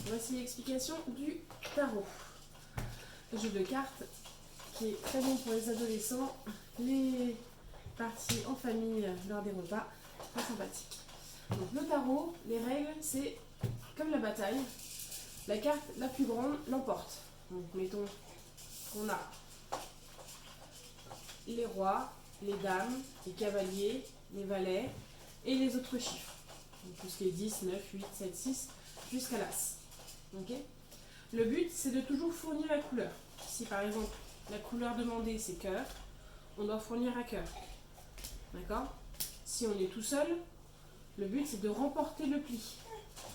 Voici l'explication du tarot. Le jeu de cartes qui est très bon pour les adolescents, les parties en famille lors des repas, très sympathique. Donc le tarot, les règles, c'est comme la bataille. La carte la plus grande l'emporte. Donc mettons qu'on a les rois, les dames, les cavaliers, les valets et les autres chiffres. Donc tout ce qui est 10, 9, 8, 7, 6 jusqu'à l'as. Okay. Le but, c'est de toujours fournir la couleur. Si par exemple la couleur demandée c'est cœur, on doit fournir à cœur. D'accord? Si on est tout seul, le but c'est de remporter le pli.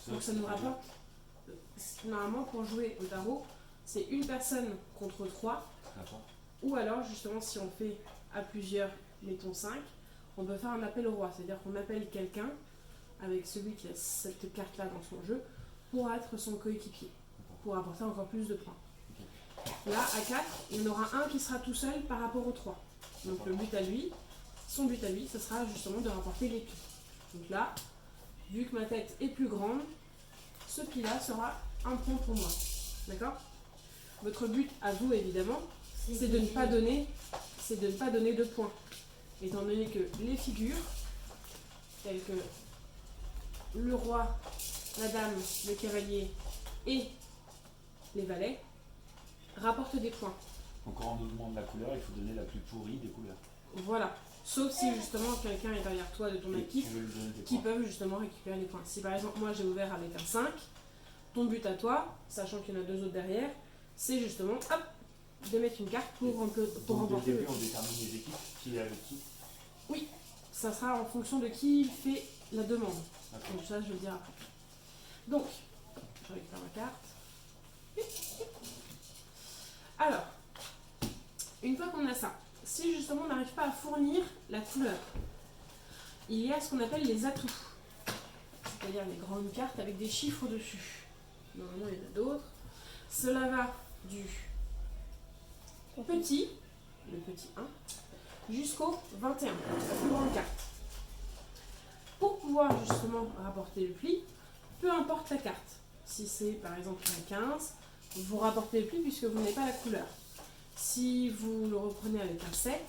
Donc ça nous rapporte, normalement pour jouer au tarot, c'est une personne contre 3. Ou alors justement si on fait à plusieurs, mettons 5, on peut faire un appel au roi. C'est-à-dire qu'on appelle quelqu'un avec celui qui a cette carte-là dans son jeu pour être son coéquipier, pour apporter encore plus de points. Là, à 4, il y en aura un qui sera tout seul par rapport aux 3. Donc le but à lui, son but à lui, ce sera justement de rapporter les plis. Donc là, vu que ma tête est plus grande, ce pli-là sera un point pour moi. D'accord? Votre but à vous, évidemment, c'est de ne pas donner, de points. Étant donné que les figures, telles que le roi, la dame, le cavalier et les valets, rapportent des points. Donc quand on nous demande la couleur, il faut donner la plus pourrie des couleurs. Voilà. Sauf si justement quelqu'un est derrière toi de ton équipe qui peuvent justement récupérer les points. Si par exemple moi j'ai ouvert avec un 5, ton but à toi, sachant qu'il y en a 2 autres derrière, c'est justement hop, de mettre une carte pour remporter le début. On détermine les équipes, qui est avec qui? Oui, ça sera en fonction de qui fait la demande. Donc ça je vais le dire après. Donc, je récupère ma carte. Alors, une fois qu'on a ça, si justement on n'arrive pas à fournir la couleur, il y a ce qu'on appelle les atouts. C'est-à-dire les grandes cartes avec des chiffres dessus. Normalement il y en a d'autres. Cela va du petit, le petit 1, jusqu'au 21, la plus grande carte. Pour pouvoir justement rapporter le pli, peu importe la carte. Si c'est par exemple un 15, vous rapportez le pli puisque vous n'avez pas la couleur. Si vous le reprenez avec un 7,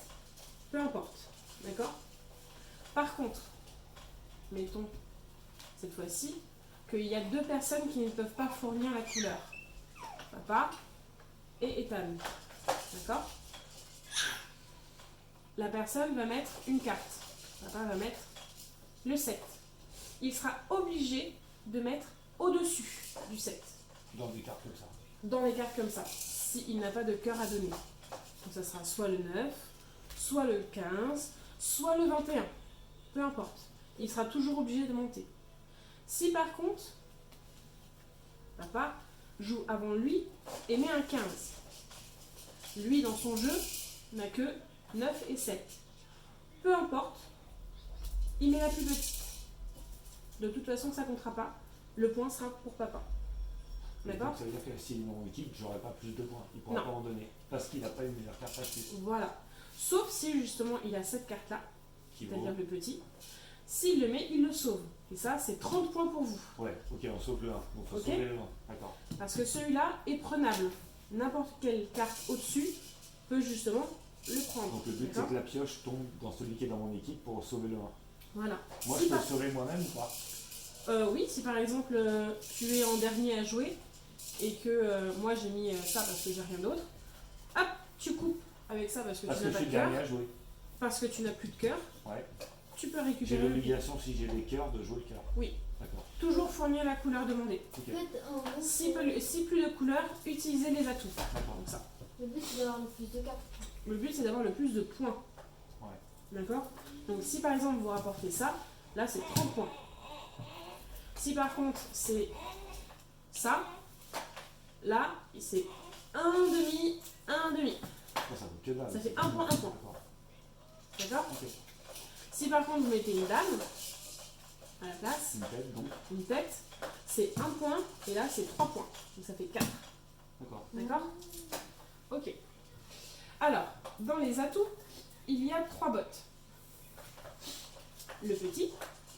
peu importe. D'accord? Par contre, mettons cette fois-ci qu'il y a 2 personnes qui ne peuvent pas fournir la couleur. Papa et Ethan. D'accord? La personne va mettre une carte. Papa va mettre le 7. Il sera obligé de mettre au-dessus du 7. Dans des cartes comme ça. Dans les cartes comme ça, s'il n'a pas de cœur à donner. Donc ça sera soit le 9, soit le 15, soit le 21. Peu importe. Il sera toujours obligé de monter. Si par contre, papa joue avant lui et met un 15. Lui, dans son jeu, n'a que 9 et 7. Peu importe, il met la plus petite. De toute façon, ça ne comptera pas. Le point sera pour papa. D'accord? Ça veut dire que s'il est mon équipe, j'aurai pas plus de points. Il ne pourra pas en donner. Parce qu'il n'a pas une meilleure carte à plus. Voilà. Sauf si justement il a cette carte-là, c'est-à-dire le petit. S'il le met, il le sauve. Et ça, c'est 30 points pour vous. Ouais, ok, on sauve le 1. Donc il faut sauver le 1. D'accord. Parce que celui-là est prenable. N'importe quelle carte au-dessus peut justement le prendre. Donc le but, c'est que la pioche tombe dans celui qui est dans mon équipe pour sauver le 1. Voilà. Moi, je peux le sauver moi-même ou pas? Oui, si par exemple tu es en dernier à jouer et que moi j'ai mis ça parce que j'ai rien d'autre, hop, tu coupes avec ça parce que tu n'as pas de cœur. Parce que tu n'as plus de cœur. Ouais. Tu peux récupérer. J'ai l'obligation, si j'ai des cœurs, de jouer le cœur. Oui. D'accord. Toujours fournir la couleur demandée. Okay. Si plus de couleurs, utilisez les atouts. D'accord. Donc ça. Le but c'est d'avoir le plus de cartes. Le but c'est d'avoir le plus de points. Ouais. D'accord? Donc si par exemple vous rapportez ça, là c'est 30 points. Si par contre c'est ça, là c'est un demi. Ça vaut que dalle. Ça fait un point. D'accord? Okay. Si par contre vous mettez une dame à la place, une tête, c'est 1 point et là c'est 3 points. Donc ça fait 4. D'accord. D'accord? Ok. Alors, dans les atouts, il y a 3 bottes. Le petit,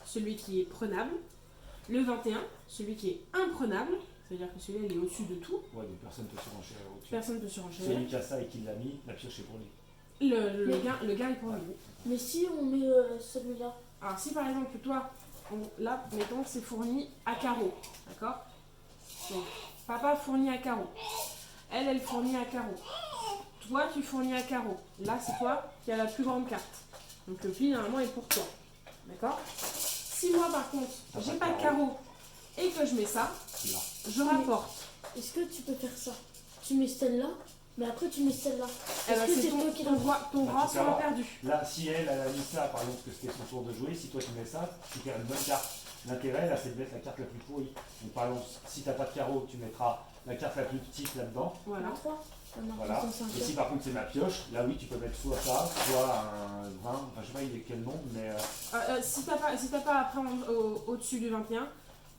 celui qui est prenable. Le 21, celui qui est imprenable. C'est-à-dire que celui-là, il est au-dessus de tout. Ouais, donc personne ne peut surenchérir au-dessus. Personne ne peut surenchérir. Celui qui a ça et qui l'a mis, la pioche est pour lui. Le gain est pour lui. Mais si on met celui-là. Alors, si par exemple, toi, là, mettons, c'est fourni à carreau. D'accord? Donc, papa fournit à carreau. Elle fournit à carreau. Toi, tu fournis à carreau. Là, c'est toi qui as la plus grande carte. Donc, le pli, normalement, est pour toi. D'accord? Si moi, par contre, j'ai pas de carreau et que je mets ça, Là. je rapporte. Est-ce que tu peux faire ça? Tu mets celle-là, mais après tu mets celle-là. Eh ben, Est-ce que c'est c'est toi qui ton l'as? droit Bah, tu sera perds. perdu. Là, si elle a mis ça, par exemple, parce que c'était son tour de jouer, si toi tu mets ça, tu perds une bonne carte. L'intérêt, là, c'est de mettre la carte la plus pourrie. Donc, par exemple, si tu n'as pas de carreau, tu mettras la carte la plus petite là-dedans. Voilà. 3. Voilà. Et si par contre c'est ma pioche, là oui, tu peux mettre soit ça, soit un 20. Enfin, je sais pas, il est quel nombre, mais. Si t'as pas après au-dessus du 21,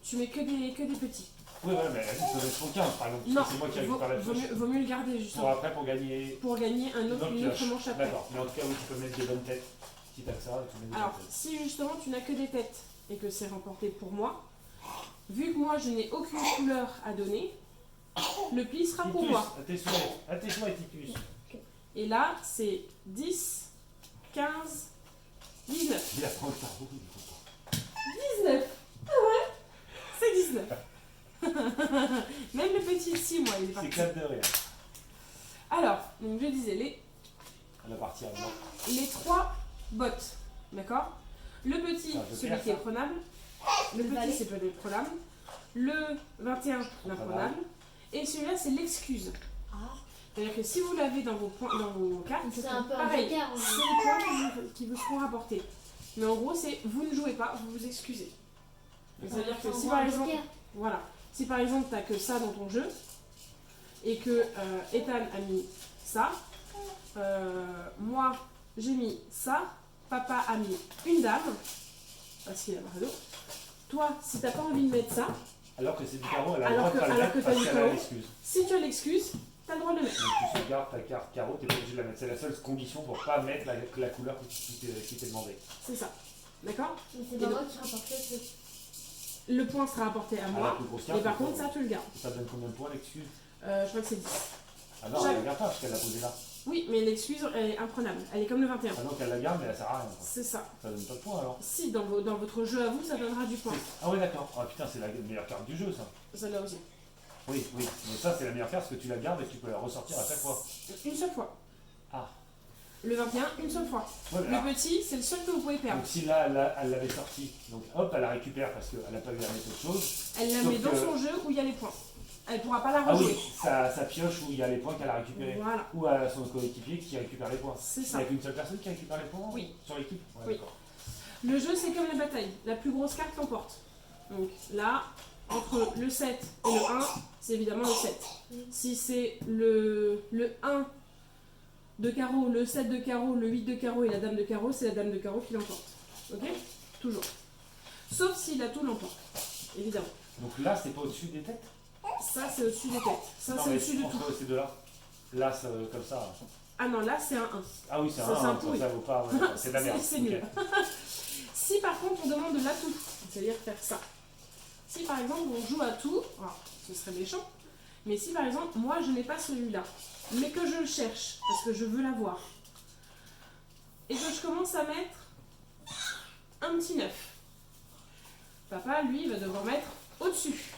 tu mets que des petits. Oui, ouais, mais elle peut mettre son 15 par exemple, Non, parce que c'est moi qui récupère la pioche. vaut mieux le garder Pour justement. après, pour gagner Pour gagner une autre pioche. manche après. D'accord, mais en tout cas, oui, tu peux mettre des bonnes têtes. Si t'as que ça, tu mets des Alors, bonnes têtes. si justement tu n'as que des têtes et que c'est remporté pour moi, vu que moi je n'ai aucune couleur à donner, le pli sera pour Titus, moi. à tes souhaits, Titus. Et là, c'est 10, 15, 19. Il apprend le carreau, il est content. 19. Ah ouais, c'est 19. Même le petit ici, moi, il est C'est parti. clap de rire. Alors, donc je disais, La partie avant. les 3 bottes, d'accord? Le petit, Ah, je celui perds qui est ça. prenable. Le petit, c'est peut-être prenable. Le 21, l'imprenable. Et celui-là, c'est l'excuse. Ah, C'est-à-dire que si vous l'avez dans vos cartes, c'est un peu un pareil, joker. c'est les points qui vous seront rapportés. Mais en gros, c'est vous ne jouez pas, vous vous excusez. C'est-à-dire que si par exemple, voilà, si par exemple tu n'as que ça dans ton jeu et que Ethan a mis ça, moi j'ai mis ça, papa a mis une dame, parce qu'il a marre d'eau. Toi, si tu n'as pas envie de mettre ça, Alors que c'est du carreau, elle a le Alors droit de pas que- le alors mettre que t'as parce du qu'elle a carreau. l'excuse. si tu as l'excuse, tu as le droit de le mettre. Donc tu sauvegardes ta carte carreau, t'es pas obligé de la mettre. C'est la seule condition pour pas mettre la couleur qui t'est demandée. C'est ça. D'accord? Mais c'est pas moi qui rapporte le truc. Le point sera apporté à Ah, la moi. plus grosse carte, Et par il faut- contre, ça, tu le gardes. Ça donne combien de points l'excuse? Je crois que c'est 10. Ah non, Chaque- elle la garde pas parce qu'elle l'a posée là. Oui, mais l'excuse, elle est imprenable. Elle est comme le 21. Ah donc elle la garde mais elle sert à rien. Quoi. C'est ça. Ça donne pas de points alors. Si, dans votre jeu à vous, ça donnera du point. Ah ouais d'accord. Ah putain c'est la meilleure carte du jeu ça. Celle-là aussi. Oui, oui. Mais ça c'est la meilleure carte parce que tu la gardes et tu peux la ressortir à chaque fois. Une seule fois. Ah. Le 21, une seule fois. Ouais, mais alors, Le petit, c'est le seul que vous pouvez perdre. donc si là elle l'avait sorti, donc hop elle la récupère parce qu'elle n'a pas eu à mettre autre chose. Elle la Sauf met dans que- son jeu où il y a les points. Elle pourra pas la Ah rejouer. oui, sa pioche où il y a les points qu'elle a récupérés. Voilà, Ou à son coéquipier qui récupère les points. c'est Il ça. n'y a qu'une seule personne qui récupère les points Oui. sur l'équipe. Ouais, Oui. d'accord. Le jeu, c'est comme la bataille. La plus grosse carte l'emporte. Donc là, entre le 7 et le 1, c'est évidemment le 7. Si c'est le 1 de carreau, le 7 de carreau, le 8 de carreau et la dame de carreau, c'est la dame de carreau qui l'emporte. Ok? Toujours. Sauf si la tout l'emporte. Évidemment. Donc là c'est pas au-dessus des têtes. Ça, c'est au-dessus des têtes. Ça, Non, c'est mais au-dessus de tout. entre ces deux-là. Là, comme ça. Ah non, là, c'est un 1. Ah oui, c'est Ça, un c'est un 1, pourri. ça vaut pas. Ouais, c'est de la merde. C'est nul. Ok. Si par contre on demande de l'atout, c'est-à-dire faire ça. Si par exemple on joue à tout, alors, ce serait méchant, mais si par exemple moi je n'ai pas celui-là, mais que je le cherche parce que je veux l'avoir, et que je commence à mettre un petit 9, papa lui va devoir mettre au-dessus.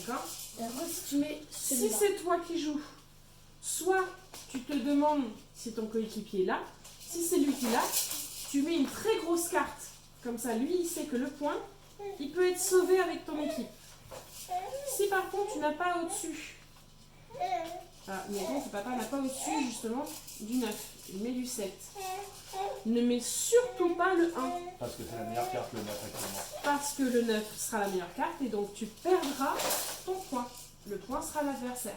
D'accord? Et après, si tu mets Si celui-là. c'est toi qui joues, soit tu te demandes si ton coéquipier est là, si c'est lui qui l'a, tu mets une très grosse carte. Comme ça, lui, il sait que le point, il peut être sauvé avec ton équipe. Si par contre, tu n'as pas au-dessus, mettons que papa n'a pas au-dessus justement du 9, il met du 7. Ne mets surtout pas le 1, Parce que c'est la meilleure carte, le 9 actuellement. parce que le 9 sera la meilleure carte et donc tu perdras ton point. Le point sera l'adversaire.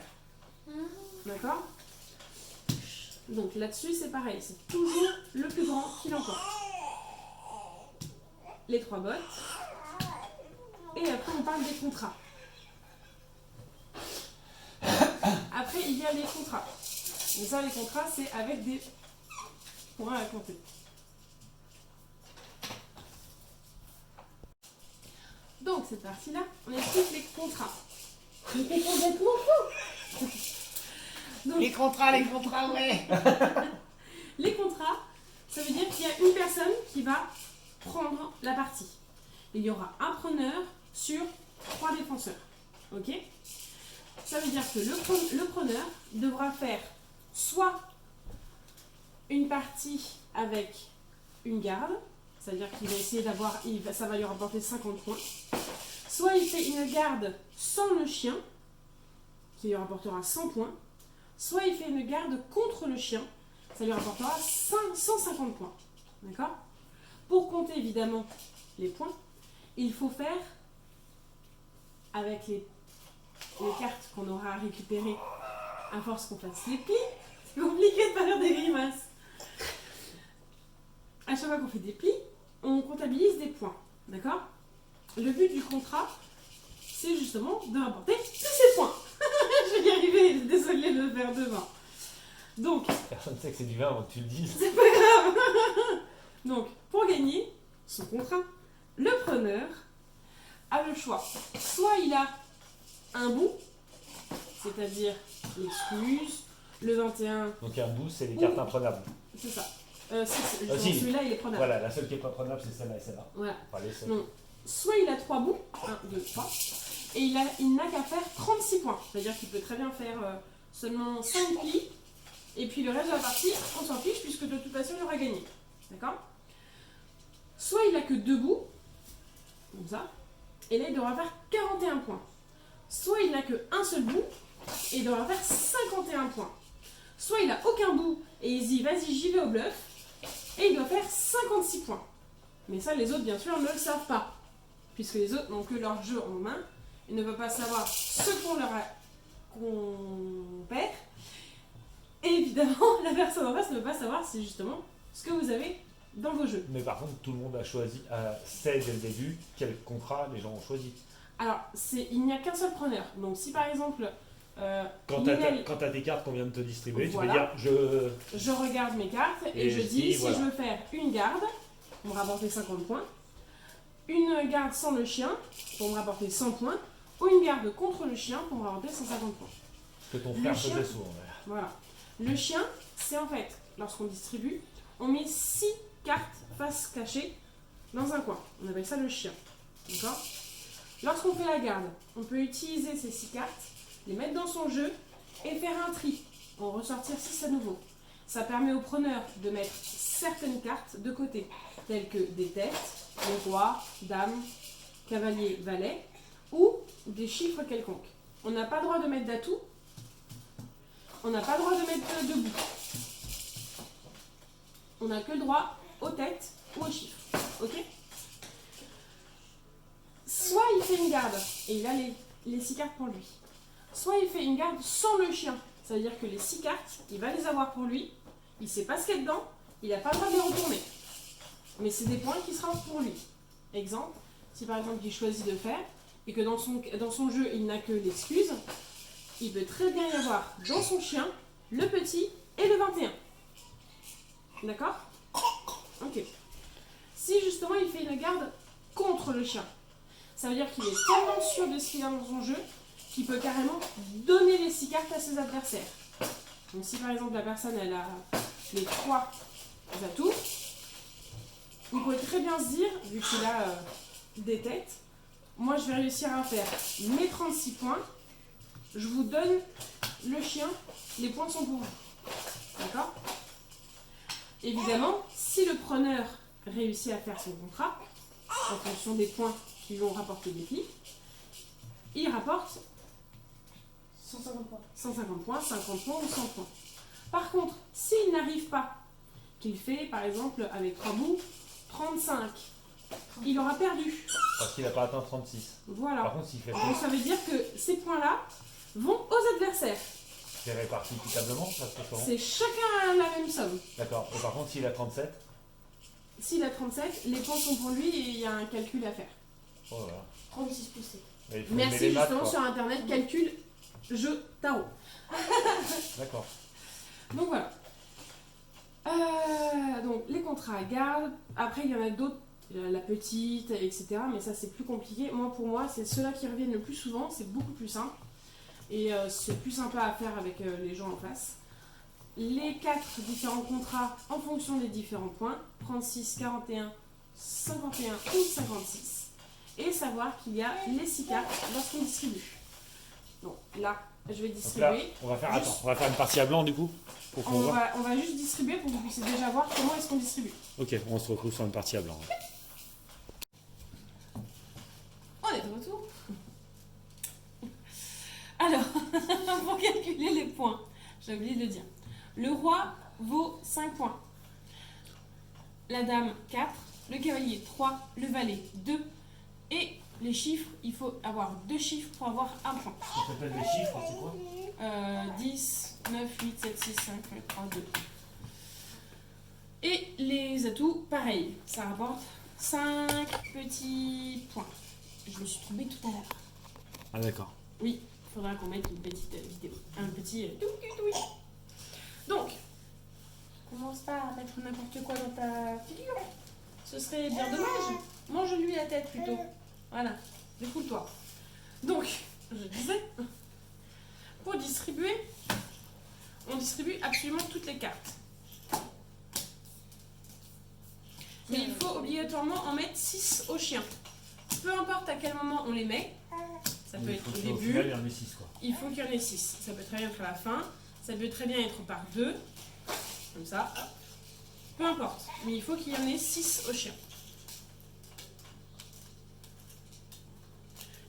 D'accord? Donc là-dessus, c'est pareil, c'est toujours le plus grand qui l'emporte. Les 3 bottes. Et après, on parle des contrats. Après, il y a les contrats. Mais ça, les contrats, c'est avec des points à compter. Donc, cette partie-là, on explique les contrats. Mais t'es complètement fou. Donc, Les contrats, ouais. les contrats, ça veut dire qu'il y a une personne qui va prendre la partie. Il y aura un preneur sur 3 défenseurs. Ok? Ça veut dire que le preneur devra faire soit une partie avec une garde, c'est-à-dire qu'il va essayer d'avoir, ça va lui rapporter 50 points. Soit il fait une garde sans le chien, qui lui rapportera 100 points. Soit il fait une garde contre le chien, ça lui rapportera 150 points. D'accord? Pour compter évidemment les points, il faut faire avec les cartes qu'on aura récupérées à force qu'on fasse les plis. C'est compliqué de faire des grimaces. À chaque fois qu'on fait des plis, on comptabilise des points. D'accord? Le but du contrat, c'est justement de rapporter tous ces points. Je vais y arriver, désolée de le faire devant. Donc, Personne ne sait que c'est du vin avant que tu le dises. c'est pas grave. Donc, pour gagner son contrat, le preneur a le choix. Soit il a un bout, c'est-à-dire l'excuse, le 21, Donc un bout, c'est les cartes imprenables. c'est ça. Si. Celui-là, il est prenable. Voilà, la seule qui n'est pas prenable, c'est celle-là et celle-là. Voilà. Enfin, les seules. Non. Soit il a 3 bouts, 1, 2, 3, et il n'a qu'à faire 36 points. C'est-à-dire qu'il peut très bien faire seulement 5 plis, et puis le reste de la partie, on s'en fiche, puisque de toute façon, il aura gagné. D'accord? Soit il n'a que 2 bouts, comme ça, et là, il devra faire 41 points. Soit il n'a qu'un seul bout, et il devra faire 51 points. Soit il n'a aucun bout, et il dit, vas-y, j'y vais au bluff, et il doit faire 56 points. Mais ça, les autres, bien sûr, ne le savent pas. Puisque les autres n'ont que leur jeu en main et ne peuvent pas savoir ce qu'on perd. Et évidemment, la personne en face ne peut pas savoir c'est justement ce que vous avez dans vos jeux. Mais par contre, tout le monde sait dès le début quel contrat les gens ont choisi. Alors, il n'y a qu'un seul preneur. Donc, si par exemple, Quand tu as tes cartes qu'on vient de te distribuer, Voilà. tu peux dire je regarde mes cartes et je dis si je veux faire une garde pour me rapporter 50 points, une garde sans le chien pour me rapporter 100 points, ou une garde contre le chien pour me rapporter 150 points. que ton Le frère chien. faisait souvent. Voilà. Le chien, c'est en fait, lorsqu'on distribue, on met 6 cartes face cachée dans un coin. On appelle ça le chien. D'accord? Lorsqu'on fait la garde, on peut utiliser ces 6 cartes, les mettre dans son jeu et faire un tri, en ressortir 6 à nouveau. Ça permet au preneur de mettre certaines cartes de côté, telles que des têtes, le roi, dame, cavalier, valet, ou des chiffres quelconques. On n'a pas le droit de mettre d'atout, on n'a pas le droit de mettre debout. On n'a que le droit aux têtes ou aux chiffres. Ok? Soit il fait une garde, et il a les 6 cartes pour lui. Soit il fait une garde sans le chien. Ça veut dire que les 6 cartes, il va les avoir pour lui. Il ne sait pas ce qu'il y a dedans. Il n'a pas le droit de les retourner. Mais c'est des points qui seront pour lui. Exemple, si par exemple il choisit de faire, et que dans son jeu il n'a que l'excuse, il peut très bien y avoir dans son chien le petit et le 21. D'accord? Ok. Si justement il fait une garde contre le chien, ça veut dire qu'il est tellement sûr de ce qu'il a dans son jeu qu'il peut carrément donner les 6 cartes à ses adversaires. Donc si par exemple la personne elle a les 3 atouts, il pourrait très bien se dire, vu qu'il a des têtes, moi je vais réussir à faire mes 36 points, je vous donne le chien, les points sont pour vous. D'accord? Évidemment, si le preneur réussit à faire son contrat, en fonction des points qui lui ont rapporté des plis, il rapporte 150 points. 150 points, 50 points ou 100 points. Par contre, s'il n'arrive pas, qu'il fait par exemple avec 3 bouts, 35, il aura perdu. Parce qu'il n'a pas atteint 36. Voilà. Par contre, s'il fait Donc ça veut dire que ces points-là vont aux adversaires. c'est réparti équitablement, ça se fait comment? C'est chacun la même somme. D'accord. Et par contre, s'il a 37, S'il a 37, les points sont pour lui et il y a un calcul à faire. oh là là. 36 plus 7. Mais il faut aimer Merci les maths, justement quoi. sur internet, calcul, jeu, tarot. D'accord. Donc voilà. Donc les contrats à garde. Après il y en a d'autres, la petite, etc. Mais ça c'est plus compliqué. Pour moi, c'est ceux-là qui reviennent le plus souvent. C'est beaucoup plus simple. et c'est plus sympa à faire avec les gens en face. Les 4 différents contrats en fonction des différents points, 36, 41, 51 ou 56, et savoir qu'il y a les 6 cartes lorsqu'on distribue. Donc là, je vais distribuer. Donc là, on va faire une partie à blanc du coup pour qu'on voit. On va juste distribuer pour que vous puissiez déjà voir comment est-ce qu'on distribue. Ok, on se retrouve sur une partie à blanc. On est de retour. Alors, pour calculer les points, j'ai oublié de le dire. Le roi vaut 5 points. La dame 4, le cavalier 3, le valet 2. Et les chiffres, il faut avoir 2 chiffres pour avoir un point. Ça s'appelle les chiffres, c'est quoi 10, 9, 8, 7, 6, 5, 3, 2. Et les atouts, pareil. Ça rapporte 5 petits points. Je me suis trompée tout à l'heure. Ah d'accord. Oui, il faudra qu'on mette une petite vidéo. Un petit... Donc, commence pas à mettre n'importe quoi dans ta figure. Ce serait bien dommage. Mange-lui la tête plutôt. Voilà, défoule-toi. Donc, je disais, pour distribuer, on distribue absolument toutes les cartes. Mais il faut obligatoirement en mettre 6 au chien. Peu importe à quel moment on les met, ça peut être au début, final, il y en ait 6 quoi. il faut qu'il y en ait 6. Ça peut très bien être à la fin, ça peut très bien être par 2, comme ça. Peu importe, mais il faut qu'il y en ait 6 au chien.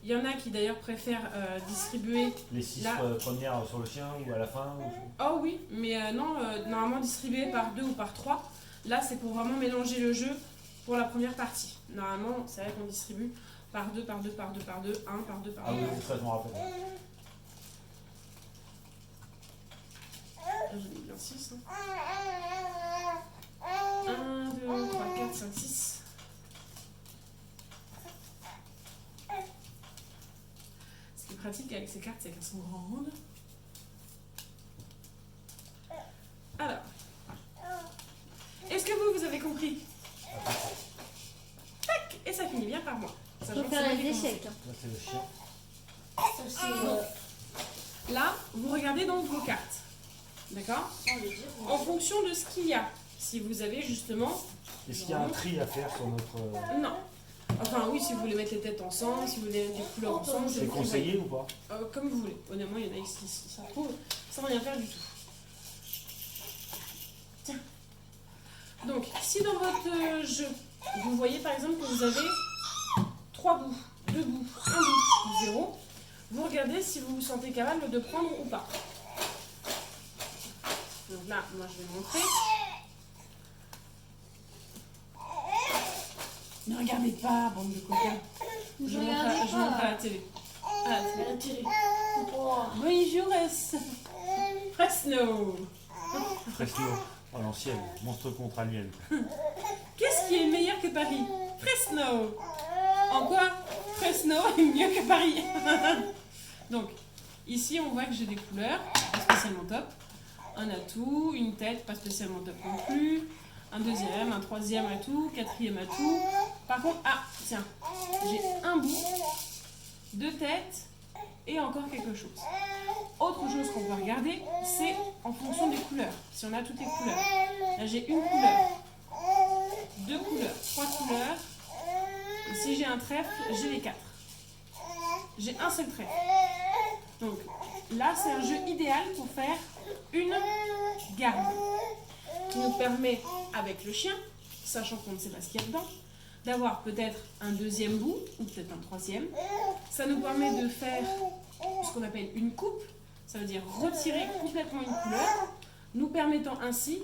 Il y en a qui d'ailleurs préfèrent distribuer... Les 6 là. premières sur le chien ou à la fin Oh oui, mais non, normalement distribuer par 2 ou par 3. Là, c'est pour vraiment mélanger le jeu pour la première partie. Normalement, c'est vrai qu'on distribue par 2, par 2, par 2, par 2, 1, par 2, par 2. Ah oui, ça je m'en rappelle. J'ai mis bien 6. 1, 2, 3, 4, 5, 6. Ce qui est pratique avec ces cartes, c'est qu'elles sont grandes. Alors, est-ce que vous avez compris? Tac! Et ça finit bien par moi. On Sachant peut que faire c'est moi les qui commence. échecs. Hein. Là c'est le chien. Ça, c'est... Là, vous regardez donc vos cartes. D'accord? En fonction de ce qu'il y a. Si vous avez justement... Est-ce qu'il y a un tri à faire sur notre... Non. Enfin oui, si vous voulez mettre les têtes ensemble, si vous voulez mettre des couleurs ensemble, C'est vous qui conseillé ou pas voyez. Comme vous voulez. Honnêtement, il y en a qui s'en trouvent sans rien faire du tout. Tiens. Donc, si dans votre jeu, vous voyez par exemple que vous avez 3 bouts, 2 bouts, 1 bout, 0, vous regardez si vous vous sentez capable de prendre ou pas. Donc là, moi je vais montrer. Ne regardez pas, bande de coquins. Je montre à la télé. À la télé. Bonjour, Fresno. Fresno, à l'ancienne, monstre contre alien. Qu'est-ce qui est meilleur que Paris? Fresno. En quoi Fresno est mieux que Paris? Donc, ici on voit que j'ai des couleurs, pas spécialement top. Un atout, une tête, pas spécialement top non plus. Un deuxième, un troisième atout, quatrième atout. Par contre, ah, tiens, j'ai un bout, 2 têtes et encore quelque chose. Autre chose qu'on peut regarder, c'est en fonction des couleurs. Si on a toutes les couleurs. Là, j'ai une couleur, 2 couleurs, 3 couleurs. Et si j'ai un trèfle, j'ai les 4. J'ai un seul trèfle. Donc là, c'est un jeu idéal pour faire une garde qui nous permet, avec le chien, sachant qu'on ne sait pas ce qu'il y a dedans, d'avoir peut-être un deuxième bout ou peut-être un troisième. Ça nous permet de faire ce qu'on appelle une coupe, ça veut dire retirer complètement une couleur, nous permettant ainsi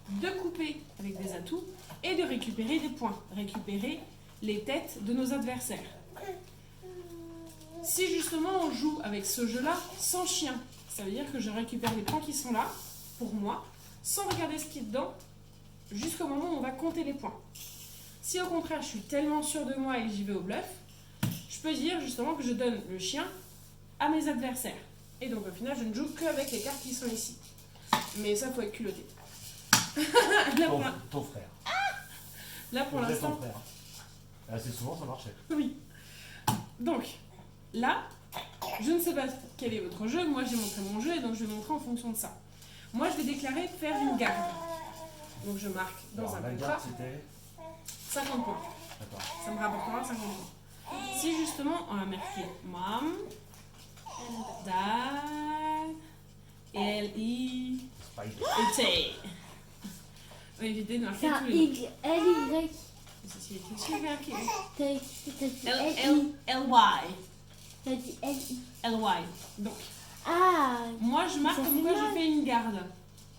de couper avec des atouts et de récupérer des points, récupérer les têtes de nos adversaires. Si justement on joue avec ce jeu-là sans chien, ça veut dire que je récupère les points qui sont là, pour moi, sans regarder ce qui est dedans, jusqu'au moment où on va compter les points. Si au contraire je suis tellement sûre de moi et que j'y vais au bluff, je peux dire justement que je donne le chien à mes adversaires. Et donc au final je ne joue qu'avec les cartes qui sont ici. Mais ça faut être culotté. Ton frère. Là pour Ton l'instant... frère. Assez souvent ça marchait. Oui. Donc, là, Je ne sais pas quel est votre jeu, moi j'ai montré mon jeu et donc je vais montrer en fonction de ça. Moi je vais déclarer faire une garde. Donc je marque dans Alors, un la contrat garde, c'était. 50 points. D'accord. Ça me rapportera 50 points. Si justement on a marqué mom, dad, L-I, Spike. et T. On va éviter de marquer C'est un tous les noms. Y, L-Y. Ceci est écrit, j'ai marqué. T'as dit L-Y. T'as dit L-I. L-Y. Donc, Ah, moi je marque Ça comme fait quoi mal. je fais une garde.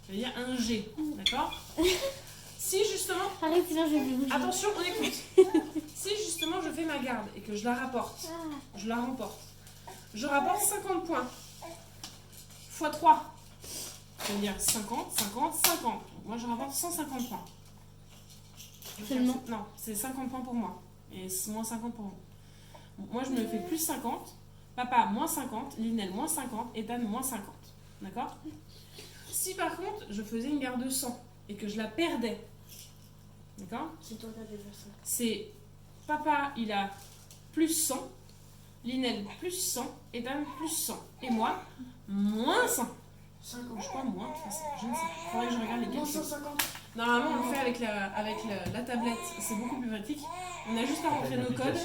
C'est-à-dire un G. D'accord. Si justement. arrête, sinon je vais bouger. Attention, on écoute. Si justement je fais ma garde et que je la rapporte, je la remporte, je rapporte 50 points. X 3. C'est-à-dire 50, 50, 50. Donc moi je rapporte 150 points. Seulement. Non, c'est 50 points pour moi. Et c'est moins 50 pour vous. Moi je me fais plus 50. Papa moins 50. Linel moins 50. Ethan moins 50. D'accord. Si par contre je faisais une garde de 100 et que je la perdais, d'accord, C'est toi qui as déjà ça. c'est papa il a plus 100, Linel plus 100, Ethan plus 100 et moi moins 100. 50. Je crois moins, je ne sais plus. Il faudrait que je regarde les Moins calculs. 150. Normalement on le fait avec la tablette, c'est beaucoup plus pratique. On a juste à rentrer nos codes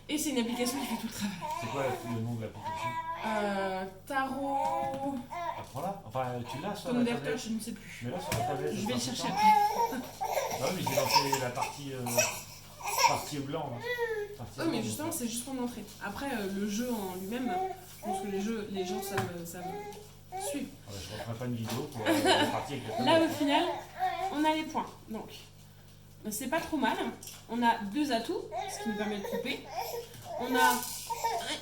et c'est une application qui fait tout le travail. C'est quoi le nom de l'application? Tarot Apprends-la. Enfin, tu l'as sur la converteur, tablette. je ne sais plus. Mais là, sur la tablette. Je vais le chercher après. après. Ah oui, mais j'ai lancé la partie blanc. Là. Partie Oui, mais blanc, justement, c'est juste pour montrer. Après, le jeu en lui-même, je pense que les gens savent suivre. Ah bah, je ne referai pas une vidéo pour la partie avec la Là, tablette. au final, on a les points. Donc, c'est pas trop mal. On a 2 atouts, ce qui nous permet de couper. On a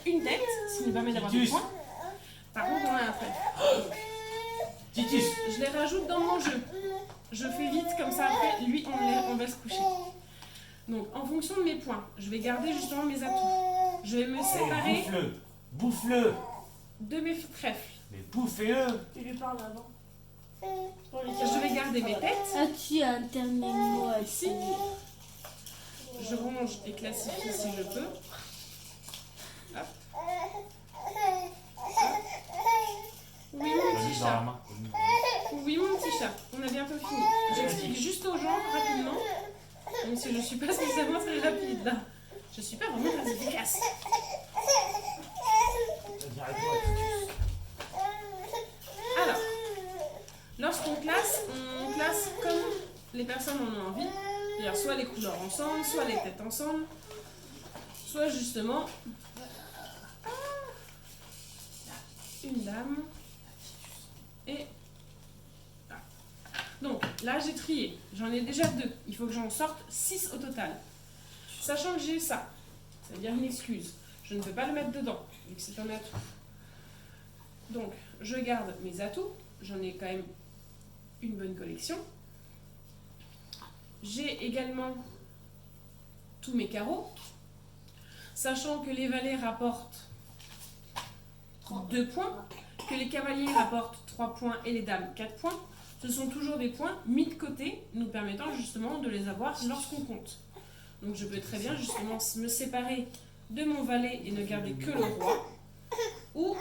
une tête, ce qui nous permet d'avoir des Titus. points. Par contre, on a un trait. Titus. Je les rajoute dans mon jeu. Je fais vite, comme ça, après, lui, on va se coucher. Donc, en fonction de mes points, je vais garder justement mes atouts. Je vais me séparer Bouffe-le. Bouffe-le. de mes trèfles. Mais bouffez-le. Tu lui parles avant. Je vais garder mes têtes. As-tu un dernier mot à Ici. Je range et classifie si je peux. Hop. Oui, mon Vas-y, petit dans la chat. main. Oui, mon petit chat. On a bientôt fini. J'explique juste aux gens rapidement. Même si je ne suis pas spécialement très rapide là. Je suis pas vraiment très efficace. Vas-y, arrête-toi, Titus. Alors, lorsqu'on classe, on classe comme les personnes en ont envie. C'est-à-dire soit les couleurs ensemble, soit les têtes ensemble, soit justement une dame et... Ah. Donc là j'ai trié, j'en ai déjà 2, il faut que j'en sorte 6 au total. Sachant que j'ai ça, ça veut dire une excuse, je ne peux pas le mettre dedans, vu que c'est un atout. Donc je garde mes atouts, j'en ai quand même une bonne collection. J'ai également tous mes carreaux, sachant que les valets rapportent 2 points, que les cavaliers rapportent 3 points et les dames 4 points. Ce sont toujours des points mis de côté, nous permettant justement de les avoir lorsqu'on compte. Donc je peux très bien justement me séparer de mon valet et ne garder que le roi, ou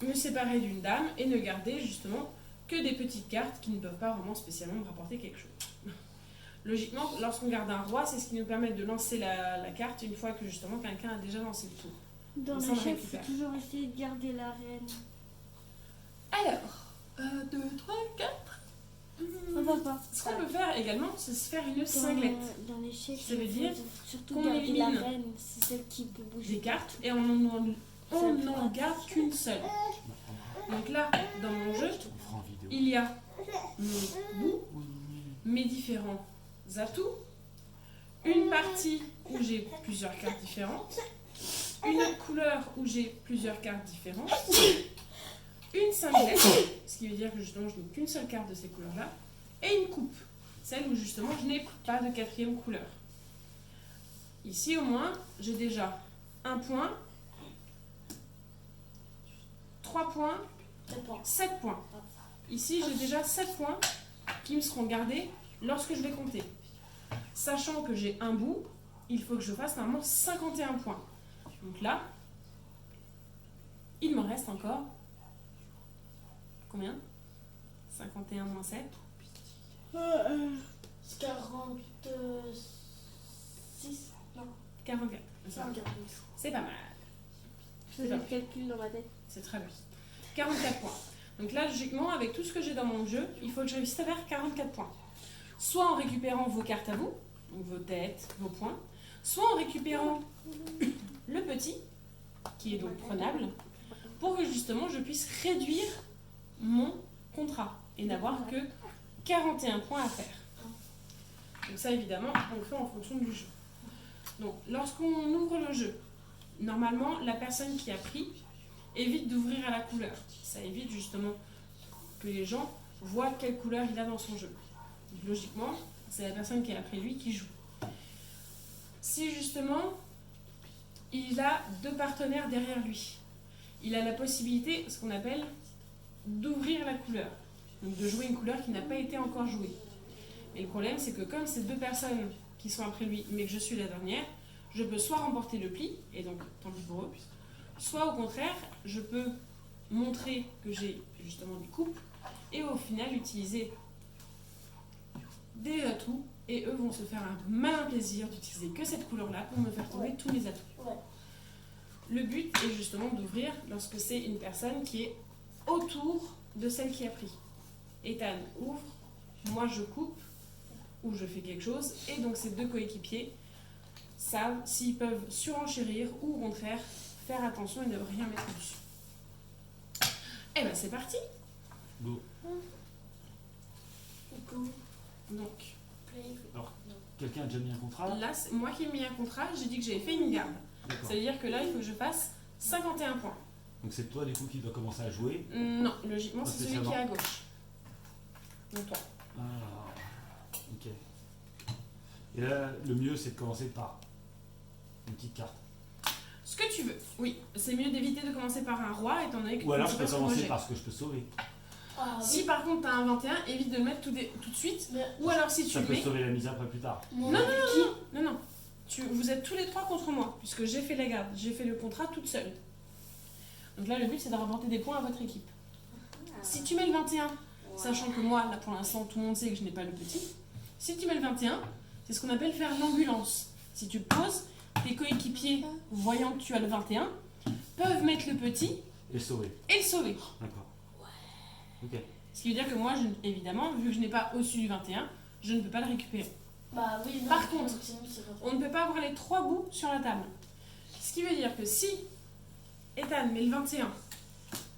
me séparer d'une dame et ne garder justement que des petites cartes qui ne peuvent pas vraiment spécialement me rapporter quelque chose. Logiquement, lorsqu'on garde un roi, c'est ce qui nous permet de lancer la carte une fois que justement quelqu'un a déjà lancé le tour. Dans Ça, le on chef, il récupère. faut toujours essayer de garder la reine. Alors, 1, 2, 3, 4. On va pas. Ce qu'on peut faire également, c'est se faire une cinglette. Dans l'échec, Ça veut il faut dire surtout qu'on garder la élimine reine, c'est celle qui peut bouger. Des cartes et on n'en garde qu'une seule. Donc là, dans mon jeu, On fera en vidéo. il y a mon bout, mes différents atouts, une partie où j'ai plusieurs cartes différentes, une couleur où j'ai plusieurs cartes différentes, une cinglette, ce qui veut dire que justement je n'ai qu'une seule carte de ces couleurs-là, et une coupe, celle où justement je n'ai pas de 4e couleur. Ici au moins, j'ai déjà 1 point, 3 points, 7 points. Ici, j'ai déjà 7 points qui me seront gardés lorsque je vais compter. Sachant que j'ai un bout, il faut que je fasse normalement 51 points. Donc là, reste encore combien? 51 moins 7. 46. Non, 44. Ça va. 44. C'est pas mal. Je faisais le calcul dans ma tête. C'est très bien. 44 points. Donc là, logiquement, avec tout ce que j'ai dans mon jeu, il faut que je réussisse à faire 44 points. Soit en récupérant vos cartes à vous, donc vos têtes, vos points, soit en récupérant le petit, qui est donc prenable, pour que justement je puisse réduire mon contrat et n'avoir que 41 points à faire. Donc ça, évidemment, on le fait en fonction du jeu. Donc, lorsqu'on ouvre le jeu, normalement, la personne qui a pris évite d'ouvrir à la couleur. Ça évite justement que les gens voient quelle couleur il a dans son jeu. Donc, logiquement, c'est la personne qui a pris lui qui joue. Si justement, il a deux partenaires derrière lui, il a la possibilité, ce qu'on appelle, d'ouvrir la couleur. Donc de jouer une couleur qui n'a pas été encore jouée. Et le problème, c'est que comme ces deux personnes qui sont après lui, mais que je suis la dernière, je peux soit remporter le pli, et donc tant pis pour eux, soit au contraire, je peux montrer que j'ai justement des coupes, et au final utiliser des atouts, et eux vont se faire un malin plaisir d'utiliser que cette couleur-là pour me faire tomber tous mes atouts. Ouais. Le but est justement d'ouvrir lorsque c'est une personne qui est autour de celle qui a pris. Ethan ouvre, moi je coupe, ou je fais quelque chose, et donc ces deux coéquipiers savent s'ils peuvent surenchérir ou au contraire faire attention et ne rien mettre dessus. Et ben c'est parti. Go. Go. Donc Play. Quelqu'un a déjà mis un contrat? là, c'est moi qui ai mis un contrat, j'ai dit que j'avais fait une garde. D'accord. Ça veut dire que là, il faut que je fasse 51 points. Donc c'est toi du coup qui dois commencer à jouer. Non, logiquement, Pas c'est celui qui est spécialement. à gauche. Donc toi. Ah, ok. Et là, le mieux c'est de commencer par une petite carte. Ce que tu veux. Oui, c'est mieux d'éviter de commencer par un roi, étant donné que Ou alors tu je sais peux pas ce que commencer j'ai. par ce que je peux sauver. Ah, Si oui. par contre tu as un 21, évite de le mettre tout de suite. Mais Ou alors si tu Ça le peut mets. sauver la mise après plus tard. mon Non, qui Non, vous êtes tous les trois contre moi, puisque j'ai fait la garde. J'ai fait le contrat toute seule. Donc là, le but c'est de rapporter des points à votre équipe. Si tu mets le 21, sachant que moi, là pour l'instant, tout le monde sait que je n'ai pas le petit. Si tu mets le 21, c'est ce qu'on appelle faire l'ambulance. Si tu poses, tes coéquipiers, voyant que tu as le 21, peuvent mettre le petit Et sauver. et le sauver. D'accord. Ok. Ce qui veut dire que moi, évidemment, vu que je n'ai pas au-dessus du 21, je ne peux pas le récupérer. Bah oui, non. Par contre, sinon, c'est pas- On ne peut pas avoir les trois bouts sur la table. Ce qui veut dire que si Ethan met le 21,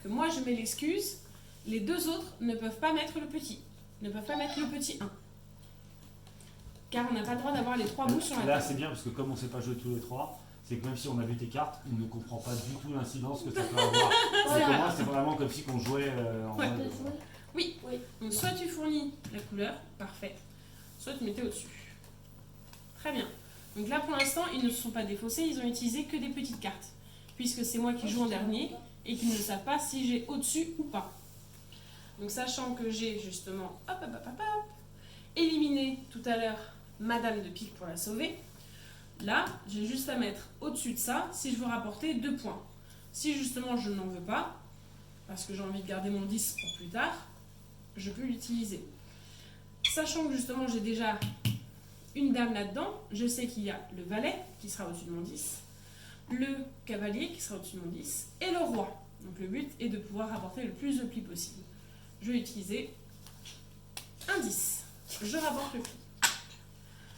que moi je mets l'excuse, les deux autres ne peuvent pas mettre le petit. Ne peuvent pas mettre le petit 1. Car on n'a pas le droit d'avoir les trois bouts sur la Là table. c'est bien parce que comme on ne sait pas jouer tous les trois, c'est que même si on a vu tes cartes, on ne comprend pas du tout l'incidence que ça peut avoir. C'est Pour vrai. moi c'est vraiment comme si on jouait en Ouais. mode, Peut jouer. Oui. Oui. Donc soit tu fournis la couleur, parfait. Soit tu mettais au-dessus. Très bien. Donc là pour l'instant, ils ne se sont pas défaussés, ils ont utilisé que des petites cartes. Puisque c'est moi qui joue en dernier et qu'ils ne savent pas si j'ai au-dessus ou pas. Donc sachant que j'ai justement éliminé tout à l'heure Madame de Pique pour la sauver, là j'ai juste à mettre au-dessus de ça si je veux rapporter 2 points. Si justement je n'en veux pas, parce que j'ai envie de garder mon 10 pour plus tard, je peux l'utiliser. Sachant que justement j'ai déjà une dame là-dedans, je sais qu'il y a le valet qui sera au-dessus de mon 10, le cavalier qui sera au-dessus de mon 10 et le roi. Donc le but est de pouvoir rapporter le plus de plis possible. Je vais utiliser un 10. Je rapporte le pli.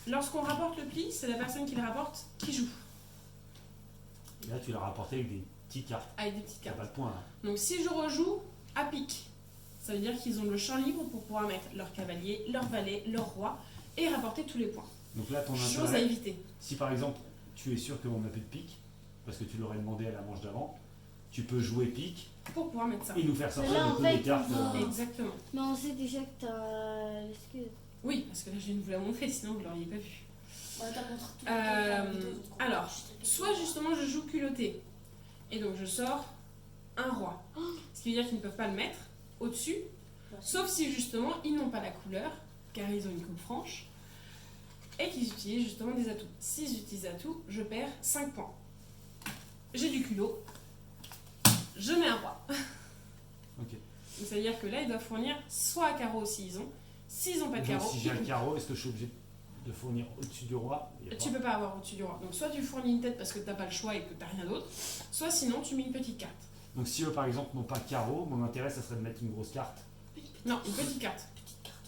Lorsqu'on rapporte le pli, c'est la personne qui le rapporte qui joue, Et là tu l'as rapporté avec des petites cartes. avec des petites T'as cartes. pas de points là. Donc si je rejoue à pique, ça veut dire qu'ils ont le champ libre pour pouvoir mettre leur cavalier, leur valet, leur roi et rapporter tous les points. Donc là ton Chose à intérêt, éviter. si par exemple tu es sûr qu'on n'a plus de pique, parce que tu l'aurais demandé à la manche d'avant, tu peux jouer pique Pour pouvoir mettre ça. et nous faire sortir Mais là, de en toutes fait, les cartes. on va- Exactement. Mais on sait déjà que t'as l'excuse. Oui, parce que là je viens de vous la montrer, sinon vous ne l'auriez pas vu. Ouais, t'as montré tout. Alors, soit justement je joue culotté, et donc je sors un roi. Ce qui veut dire qu'ils ne peuvent pas le mettre au-dessus, sauf si justement ils n'ont pas la couleur, car ils ont une coupe franche, et qu'ils utilisent justement des atouts. S'ils utilisent atouts, je perds 5 points. J'ai du culot, je mets un roi. Ok. Donc, c'est-à-dire que là, ils doivent fournir soit un carreau s'ils ont. S'ils n'ont pas de Donc, carreau, si j'ai un carreau, est-ce que je suis obligé de fournir au-dessus du roi? Il y a tu pas. peux pas avoir au-dessus du roi. Donc soit tu fournis une tête parce que tu n'as pas le choix et que tu n'as rien d'autre, soit sinon tu mets une petite carte. Donc si eux par exemple n'ont pas de carreau, mon intérêt ça serait de mettre une grosse carte. Non, une petite carte.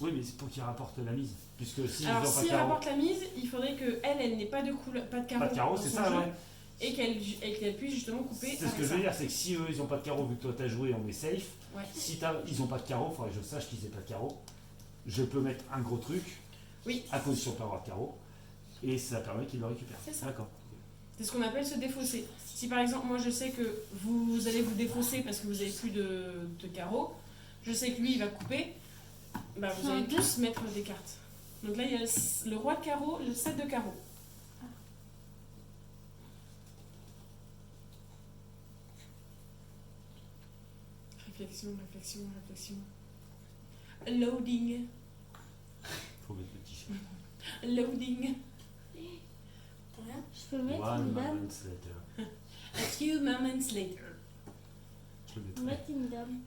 Oui mais c'est pour qu'ils rapportent la mise. Puisque s'ils Alors n'ont pas de si elle carreau, rapporte la mise, il faudrait qu'elle n'ait pas de couleur, pas de carreau, pas de carreau, dans c'est son ça jeu, ouais. et qu'elle puisse justement couper. C'est ce que je veux dire, c'est que si eux ils n'ont pas de carreau vu que toi t'as joué, on est safe. Ouais. Si ils n'ont pas de carreau, il faudrait que je sache qu'ils n'aient pas de carreau. Je peux mettre un gros truc Oui. à position pour avoir de carreau. Et ça permet qu'ils le récupèrent. C'est ça. D'accord. C'est ce qu'on appelle se défausser. Si par exemple, moi je sais que vous allez vous défausser parce que vous n'avez plus de carreaux, je sais que lui il va couper, bah, vous allez tous mettre des cartes. Donc là il y a le roi de carreau, le 7 de carreau. Réflexion, réflexion, réflexion. Loading, Faut mettre le t-shirt. loading. Je peux mettre One une dame. moment later. A few moments later. Je le mettrai. Mettre une dame.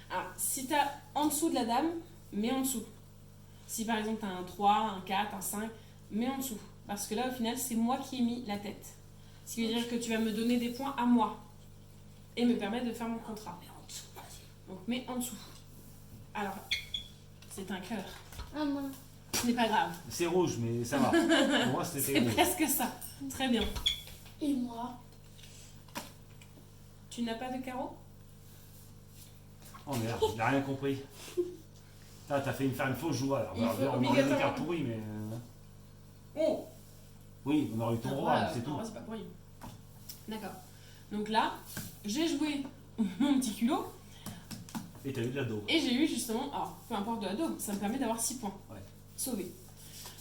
Alors, si tu as en dessous de la dame, mets en dessous. Si par exemple tu as un 3, un 4, un 5, mets en dessous. Parce que là, au final, c'est moi qui ai mis la tête. Ce qui veut dire que tu vas me donner des points à moi. Et me permettre de faire mon contrat. Donc, mets en dessous. Alors, c'est un cœur. Ah non. Ce n'est pas grave. C'est rouge mais ça va. Pour moi c'était C'est rouge. presque ça. Très bien. Et moi? Tu n'as pas de carreau? Oh merde, j'ai rien compris. T'as fait faire une fausse joie alors. Il faut On aurait des obligatoirement- cartes pourries mais. Oh! Oui, on aurait eu ton roi, c'est tout. C'est pas pour lui. D'accord. Donc là, j'ai joué mon petit culot. Et t'as eu de la daube. Et j'ai eu justement, alors peu importe de la daube, ça me permet d'avoir 6 points. Ouais. Sauvés.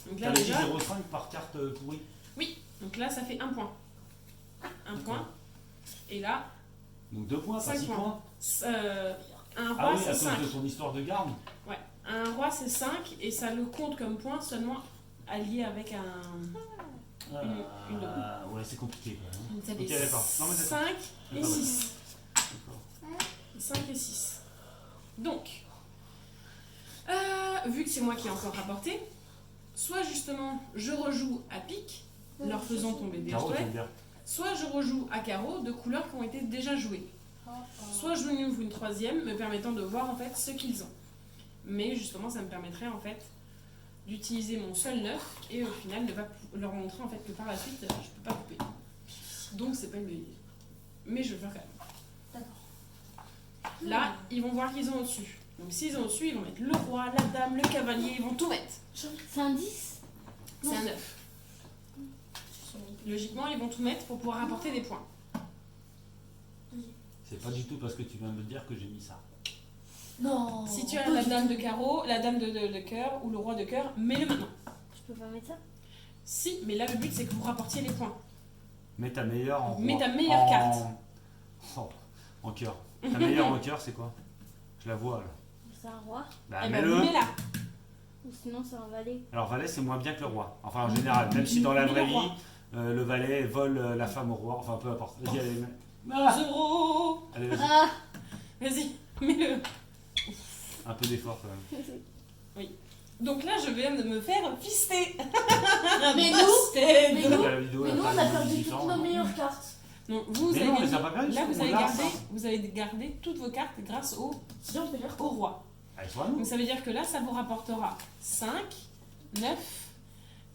Donc là T'avais dit déjà, 0,5 par carte pourrie. oui, donc là ça fait 1 point. 1 point. Et là, Donc 2 points, pas 5 6 points. points. Un Ah roi oui, à c'est cause 5. de ton histoire de garde. Ouais, un roi c'est 5 et ça le compte comme point seulement allié avec un. Une daube. Ouais, c'est compliqué quand même. Donc ça Ok, fait d'accord. Non, mais d'accord. 5 et D'accord. 6. D'accord. 5 et 6. Donc, vu que c'est moi qui ai encore rapporté, soit justement je rejoue à pique, leur faisant tomber des Carreau, jetons, j'aime bien. soit je rejoue à carreau de couleurs qui ont été déjà jouées. Soit je m'en ouvre une troisième, me permettant de voir en fait ce qu'ils ont. Mais justement, ça me permettrait en fait d'utiliser mon seul 9 et au final ne pas leur montrer en fait que par la suite je peux pas couper. Donc c'est pas une bonne idée. Mais je le fais quand même. Là, ils vont voir qu'ils ont au-dessus. Donc s'ils ont au-dessus, ils vont mettre le roi, la dame, le cavalier, ils vont tout mettre. C'est un 10? C'est un 9. Logiquement, ils vont tout mettre pour pouvoir apporter des points. C'est pas du tout parce que tu viens de me dire que j'ai mis ça. Non. Si tu as la dame de carreau, la dame de cœur ou le roi de cœur, mets-le maintenant. Je peux pas mettre ça? Si, mais là le but c'est que vous rapportiez les points. Mets ta meilleure en Mets roi. ta meilleure carte. En cœur. Ta meilleure en cœur, c'est quoi? Je la vois là. C'est un roi? Bah, Eh ben, mets-le. mets-la. Ou sinon c'est un valet? Alors, valet, c'est moins bien que le roi. Enfin, en général, même si dans la Mets vraie le vie, roi. le valet vole la femme au roi. Enfin, peu importe. Vas-y, allez. Ah Zéro. Allez, vas-y. Ah. Vas-y, mets-le. Un peu d'effort quand même. Donc là, je vais me faire fister. Mais nous, Fister. mais nous- La vidéo, Mais elle nous a on pas a de perdu 18 toutes ans. nos meilleures cartes. Donc vous Mais avez non, on gagné- les a pas perdues, là on vous avez l'a, gardé, ça. vous avez gardé toutes vos cartes grâce Si on peut dire au roi. Allez, toi, nous. Donc ça veut dire que là, ça vous rapportera 5, 9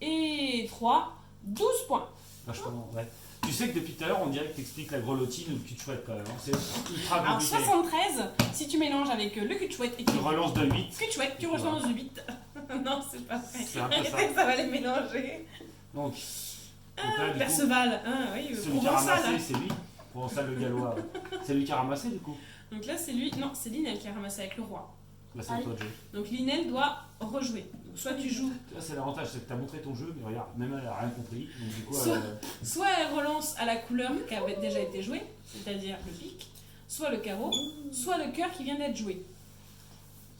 et 3, 12 points. Vachement, ouais. Tu sais que depuis tout à l'heure, on dirait que t'expliques la grelottine ou le cul de chouette quand même. hein. C'est ultra Alors compliqué. 73, si tu mélanges avec le cul de chouette et Tu relances de 8. cul de chouette, tu rejoins aux 8. Non, c'est pas vrai. C'est un peu ça. Ça va les mélanger. Donc là, du coup, Perceval, hein, oui, celui qui a Provençal. ramassé, hein. c'est lui. Provençal le gallois. C'est lui qui a ramassé du coup. Donc là, c'est lui, non, c'est Linel qui a ramassé avec le roi. Bah, c'est à toi de jouer. Donc Linel doit rejouer. Donc soit tu joues, Là, c'est l'avantage, c'est que tu as montré ton jeu, mais regarde, même elle a rien compris. Donc du coup, Soit- soit elle relance à la couleur qui avait déjà été jouée, c'est-à-dire le pique, soit le carreau, soit le cœur qui vient d'être joué.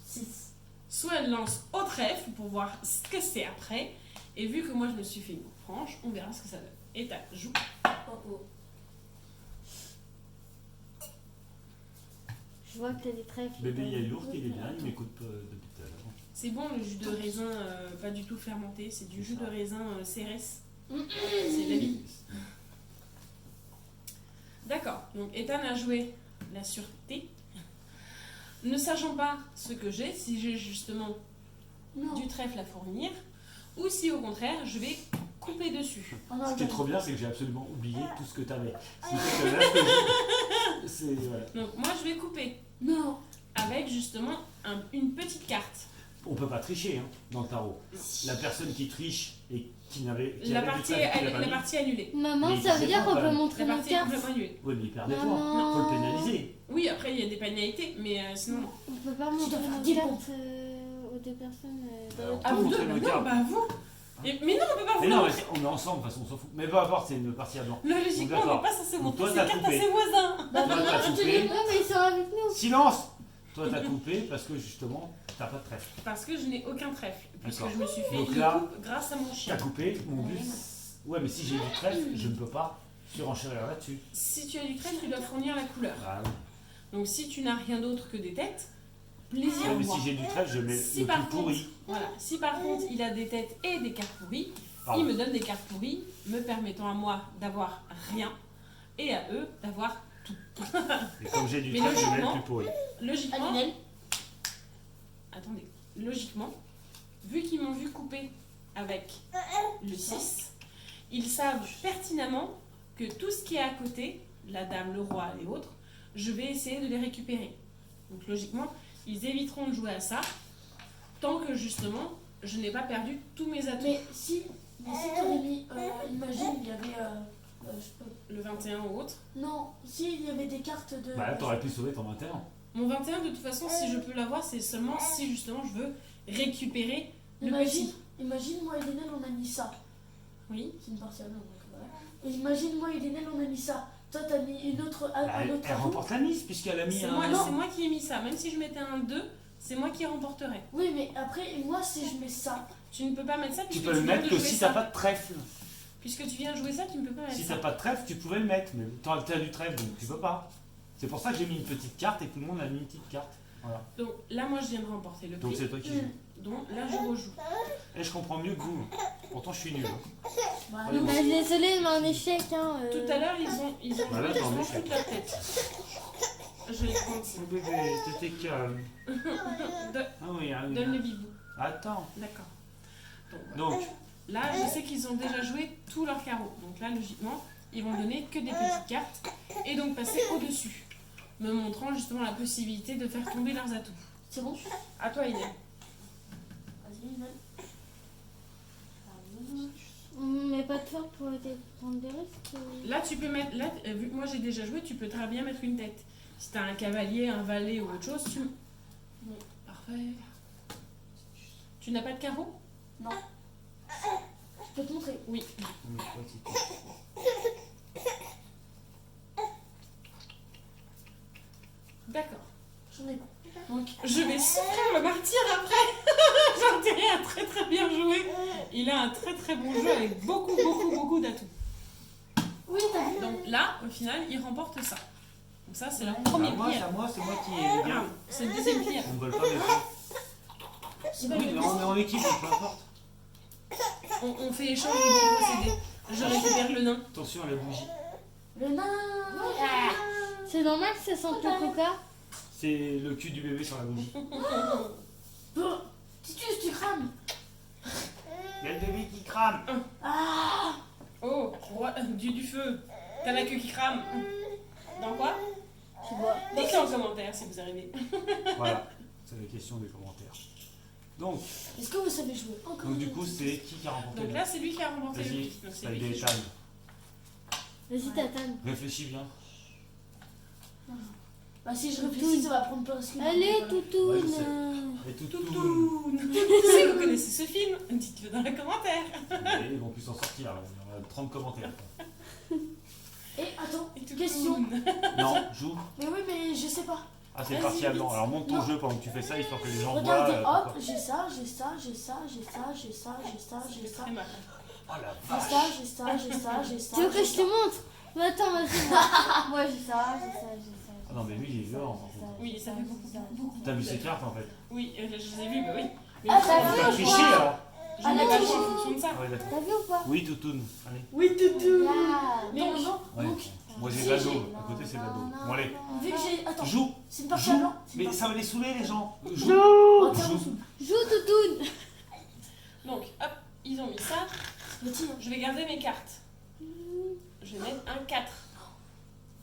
6. Soit elle lance au trèfle pour voir ce que c'est après. Et vu que moi je me suis fait une franche, on verra ce que ça donne. Et t'as joue. Oh oh. Je vois que t'as des trèfles. Bébé yaourt, il est bien, il m'écoute pas depuis tout à l'heure. C'est bon le jus de raisin, pas du tout fermenté, c'est du jus de raisin Cérès. C'est de la vie. D'accord, donc Ethan a joué la sûreté. Ne sachant pas ce que j'ai, si j'ai justement Non. du trèfle à fournir, ou si au contraire je vais couper dessus. Oh non, Ce qui est non. trop bien, c'est que j'ai absolument oublié tout ce que tu avais. Voilà. Donc moi je vais couper Non. avec justement une petite carte. On peut pas tricher hein, dans le tarot. La personne qui triche et qui n'avait qui La avait du partie, trèfle, qui l'a pas la mis, partie annulée. Maman, Mais ça il veut dire dépend qu'on quand peut même. montrer La nos partie cartes. complètement annulée. oui, mais il perd des points. Maman. Faut le pénaliser. Oui, après il y a des pénalités, mais sinon non. On peut pas montrer dois faire nos 10 cartes aux deux personnes. Alors, Ah peut vous montrer deux, nos mais non, cartes. bah vous. Mais non, on peut pas vous Mais non, mais montrer. on est ensemble, de toute façon, on s'en fout. Mais peu importe, c'est une partie à blanc. Là, logiquement, on d'accord. n'est pas censé Donc, montrer toi, ses t'as cartes à coupé. ses voisins. Bah, Toi, maman, t'as tu coupé. les montres, mais ils sont avec nous. Silence. Toi, t'as coupé parce que justement, t'as pas de trèfle. Parce que je n'ai aucun trèfle. Puisque D'accord. je me suis fait Donc une là, coupe grâce à mon chien. T'as coupé, mon but. Ouais, mais si j'ai du trèfle, je ne peux pas surenchérir là-dessus. Si tu as du trèfle, tu dois fournir la couleur. Ah oui. Donc si tu n'as rien d'autre que des têtes, plaisir Ouais, mais moi. si j'ai du trèfle, je mets Si le par plus contre- pourri. Voilà. Si par contre il a des têtes et des cartes pourries, Pardon. il me donne des cartes pourries, me permettant à moi d'avoir rien et à eux d'avoir tout. Et comme j'ai du Mais trèfle, je mets le logiquement- plus pourri. Logiquement, Alinel. attendez, logiquement, vu qu'ils m'ont vu couper avec le 6, ils savent pertinemment que tout ce qui est à côté, la dame, le roi et autres, je vais essayer de les récupérer. Donc logiquement, ils éviteront de jouer à ça, tant que justement, je n'ai pas perdu tous mes atouts. Mais si t'aurais mis, imagine, il y avait, je sais pas. Le 21 ou autre. Non, si il y avait des cartes de. Bah là, t'aurais pu sauver ton 21. Mon 21, de toute façon, si je peux l'avoir, c'est seulement si justement je veux récupérer le Imagine, petit. imagine moi et Lionel on a mis ça. Oui. C'est une partie à blanc, donc voilà. Et imagine moi et Lionel on a mis ça. Toi t'as mis une autre, Bah, un autre elle atout. remporte la mise puisqu'elle a mis C'est un. moi, non. c'est moi qui ai mis ça. Même si je mettais un 2, c'est moi qui remporterais. Oui, mais après, moi si je mets ça. Tu ne peux pas mettre ça Tu puisque peux le viens mettre de que jouer si ça. t'as pas de trèfle. Puisque tu viens de jouer ça, tu ne peux pas mettre Si ça. t'as pas de trèfle, tu pouvais le mettre, mais t'as du trèfle donc tu peux pas. C'est pour ça que j'ai mis une petite carte et tout le monde a mis une petite carte. Voilà. Donc là, moi, je viens de remporter le Donc prix. c'est toi qui joues. Donc là, je rejoue. Et je comprends mieux que vous. Pourtant je suis nul. hein. Bah, Allez, non. bon. Désolé, mais un échec. Hein, Tout à l'heure, ils ont Voilà, joué t'en quasiment échec. toute leur tête. Je les compte. Mon bébé, t'étais calme. Donne Ah oui, ah oui. le bibou. Attends. D'accord. Donc, voilà. Donc, Là, je sais qu'ils ont déjà joué tous leurs carreaux. Donc là, logiquement, ils vont donner que des petites cartes et donc passer au-dessus, me montrant justement la possibilité de faire tomber leurs atouts. C'est bon. À toi, Inès. Vas-y, Lionel. Mais pas de faire pour prendre des risques. Là, tu peux mettre. Là, vu que moi j'ai déjà joué, tu peux très bien mettre une tête. Si t'as un cavalier, un valet ou autre chose, tu. Oui. Parfait. Tu n'as pas de carreau? Non. Je peux te montrer. Oui. D'accord. J'en ai pas. Donc, je vais souffrir le martyr après. Jean-Thierry a très très bien joué. Il a un très très bon jeu avec beaucoup d'atouts. Oui, t'as vu. Donc là, au final, il remporte ça. Donc ça, c'est leur Ah, premier moi, prix. c'est à moi, c'est moi qui ai bien. C'est le deuxième prix. On ne vole pas mes points. C'est pas Oui, le mais on est en équipe, donc peu importe. On fait échange de procédés. Je récupère le nain. Attention à la bougie. Le nain. C'est normal que ça sente le coca. C'est le cul du bébé sur la bougie. Bon, Titus, tu crames. Il y a le bébé qui crame. Ah. Oh, roi du feu. T'as la queue qui crame. Dans quoi? Tu vois. Dites-le en commentaire si vous arrivez. Voilà, c'est la question des commentaires. Donc, Est-ce que vous savez jouer encore? du coup, c'est qui a remporté Donc là, c'est lui qui a remporté le Vas-y, prix. Donc c'est ça a lui été qui joue. Ethan. Vas-y, Tatane. Réfléchis bien. Bah si je réfléchis, ça va prendre plein de secondes. Allez, Voilà. toutoune. Et tout. Toutoun. Si vous connaissez ce film, dites-le dans les commentaires. Et ils vont plus s'en sortir. Là. Il y aura 30 commentaires. Et attends, Et Toutoun. question. Non, joue. Mais oui, mais je sais pas. Ah, c'est Vas-y, parti à blanc. vite. Alors monte ton Non. jeu pendant que tu fais ça, histoire que les gens Regardez, voient. hop, j'ai ça, j'ai ça, j'ai ça, j'ai ça, j'ai ça, j'ai ça, j'ai ça, Très mal. Oh la j'ai vache. ça, j'ai ça, j'ai ça, j'ai ça. Tu veux que j'ai je te ça. montre? Mais attends, vas-y. Moi, j'ai ça, j'ai ça, j'ai ça. Ah non, mais lui, il est violent, par contre. Oui, ça fait beaucoup. T'as vu ses cartes, en fait? Oui, je les ai vus, bah oui. Mais Ah, je t'as On vu t'a ou triché, pas alors? je mets pas le choix en fonction de ça. Ah ouais, d'accord. T'as vu ou pas? Oui, Toutoune. Allez. Oui, toutou. Mais Donc, non, Ouais. donc, Moi, j'ai si de l'ado. j'ai- À côté, c'est de l'ado. Bon, allez. vu que j'ai. Attends, Joue. c'est une partie Joue. blanc. Mais ça va les saouler, les gens. Joue. Oh, tiens, Joue. on saoule. Joue toutoune. Donc, hop, ils ont mis ça. Petit, hein. Je vais garder mes cartes. Je vais mettre un 4.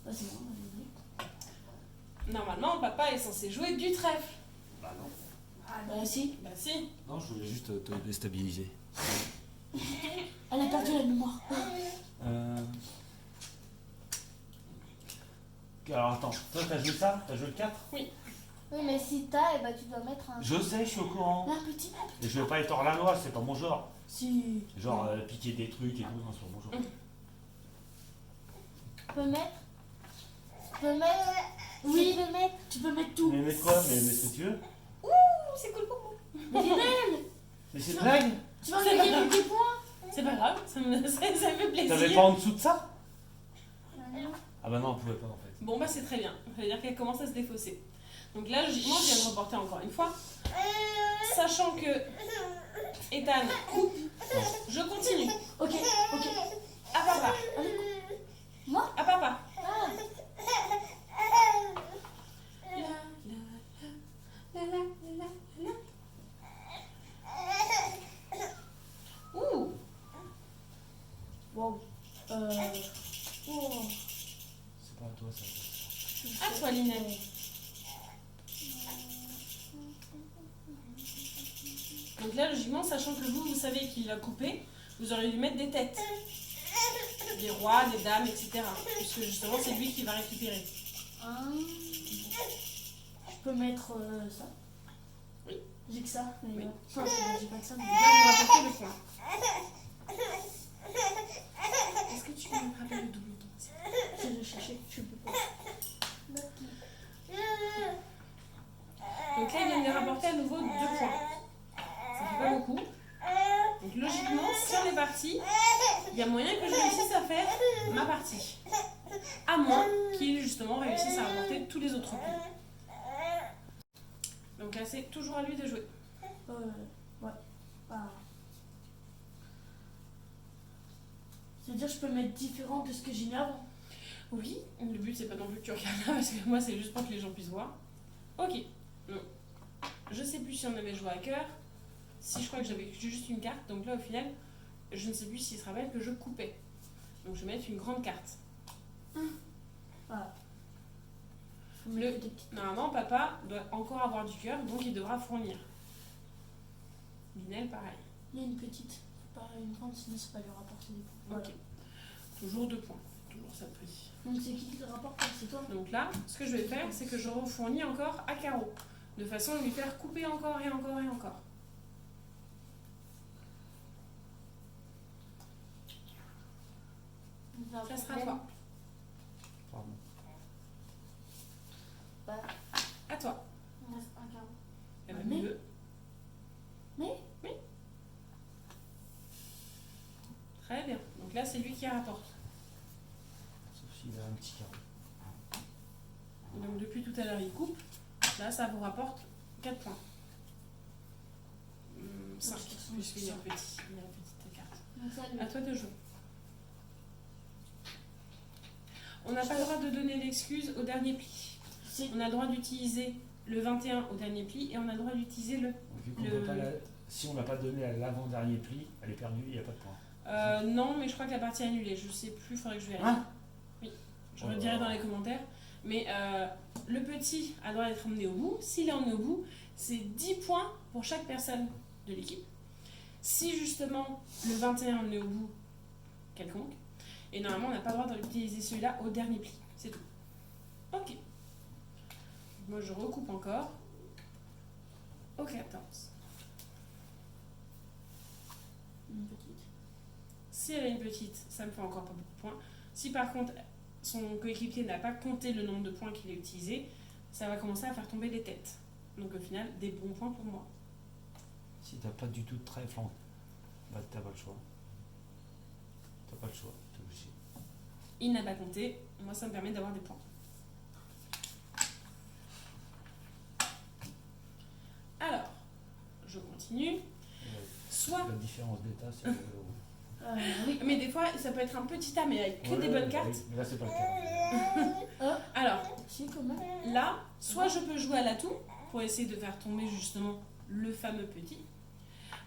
Vas-y, non, vas-y. Normalement, papa est censé jouer du trèfle. Bah non. Bah, si. Bah si. Non, je voulais juste te déstabiliser. Elle a perdu la mémoire. Alors attends, toi t'as joué ça? T'as joué le 4? Oui, mais si t'as, eh ben, tu dois mettre un. Je sais, je suis au courant. Là, petit. Et je vais pas être hors la loi, c'est pas mon genre. Si. Genre piquer des trucs et tout, non, c'est pas mon genre. Tu peux mettre. Tu peux mettre. Oui. Tu peux mettre. Tu peux mettre tout. Mais mets quoi? Mais ce que tu veux? Ouh, c'est cool pour moi. Mais Lionel, Mais c'est une blague? tu vas me gagner des points. C'est pas grave, ça me fait plaisir. T'avais pas en dessous de ça? Non. Ah bah non, on pouvait pas en fait. Bon, bah c'est très bien. Ça veut dire qu'elle commence à se défausser. Donc là, logiquement, je viens de reporter encore une fois. Sachant que Ethan coupe, je continue. Ok, ok. À papa. Moi À papa. Ah. Ouh. Wow. Oh. C'est pas à toi ça. À toi, Linette. Donc là, logiquement, sachant que vous savez qu'il a coupé, vous auriez dû mettre des têtes. Des rois, des dames, etc. Puisque justement, c'est lui qui va récupérer. Je peux mettre ça. Oui. J'ai que ça. Mais Oui. enfin, j'ai pas que ça. Mais... Là, on va porter le point. Est-ce que tu peux me rappeler le double ton? Je vais chercher. Je peux pas. Donc là, il vient de rapporter à nouveau 2 points. Ça fait pas beaucoup. Donc logiquement, si on est parti, il y a moyen que je réussisse à faire ma partie. À moins qu'il justement réussisse à rapporter tous les autres points. Donc là, c'est toujours à lui de jouer. Ouais. Ah. C'est-à-dire je peux mettre différent de ce que j'ai mis avant. Oui, le but c'est pas non plus que tu regardes là, parce que moi c'est juste pour que les gens puissent voir. Ok. Donc, je sais plus si on avait joué à cœur. Si je crois que j'avais juste une carte, donc là au final, je ne sais plus s'il se rappelle que je coupais. Donc je vais mettre une grande carte. Voilà. Faut Le- mettre des petites. Normalement, papa doit encore avoir du cœur, donc il devra fournir. Linel, pareil. Il y a une petite. Faut pas une grande, sinon ça va lui rapporter des points. Voilà. Ok. Toujours 2 points. Toujours ça pris. Donc c'est qui le rapporte? C'est toi? Donc là, ce que je vais faire, c'est que je refournis encore à carreau. De façon à lui faire couper encore et encore et encore. Ça sera à toi. Pardon. Bah, À toi. il reste un carreau. Eh ben, Mais- mieux. Mais Oui. Très bien. Donc là, c'est lui qui rapporte. Sauf s'il a un petit carreau. Donc depuis tout à l'heure, il coupe. Là, ça vous rapporte 4 points. 5, puisqu'il est en petit. Il a la petite carte. Donc ça, lui. À toi de jouer. On n'a pas le droit de donner l'excuse au dernier pli. c'est. On a le droit d'utiliser le 21 au dernier pli et on a le droit d'utiliser le... Vu qu'on Le- peut pas si on l'a pas donné à l'avant-dernier pli, elle est perdue, il n'y a pas de point. non, mais je crois que la partie est annulée. Je sais plus, il faudrait que je vérifie. Hein? Je le dirai dans les commentaires. Mais le petit a le droit d'être emmené au bout. S'il est emmené au bout, c'est 10 points pour chaque personne de l'équipe. Si justement le 21 est emmené au bout, quelconque, et normalement on n'a pas le droit d'utiliser celui-là au dernier pli. C'est tout. Ok. Moi je recoupe encore au 14. Une petite. Si elle a une petite, ça me fait encore pas beaucoup de points. Si par contre son coéquipier n'a pas compté le nombre de points qu'il a utilisé, ça va commencer à faire tomber des têtes. Donc au final, des bons points pour moi. Si t'as pas du tout de trèfle, bah t'as pas le choix. T'as pas le choix, t'es obligé. Il n'a pas compté, moi ça me permet d'avoir des points. soit... La différence d'état, c'est le euro. Oui. Mais des fois, ça peut être un petit tas, mais avec que des Ouais, bonnes cartes. oui, mais là, c'est pas le cas. Alors, Si, quand même. là, soit je peux jouer à l'atout pour essayer de faire tomber justement le fameux petit.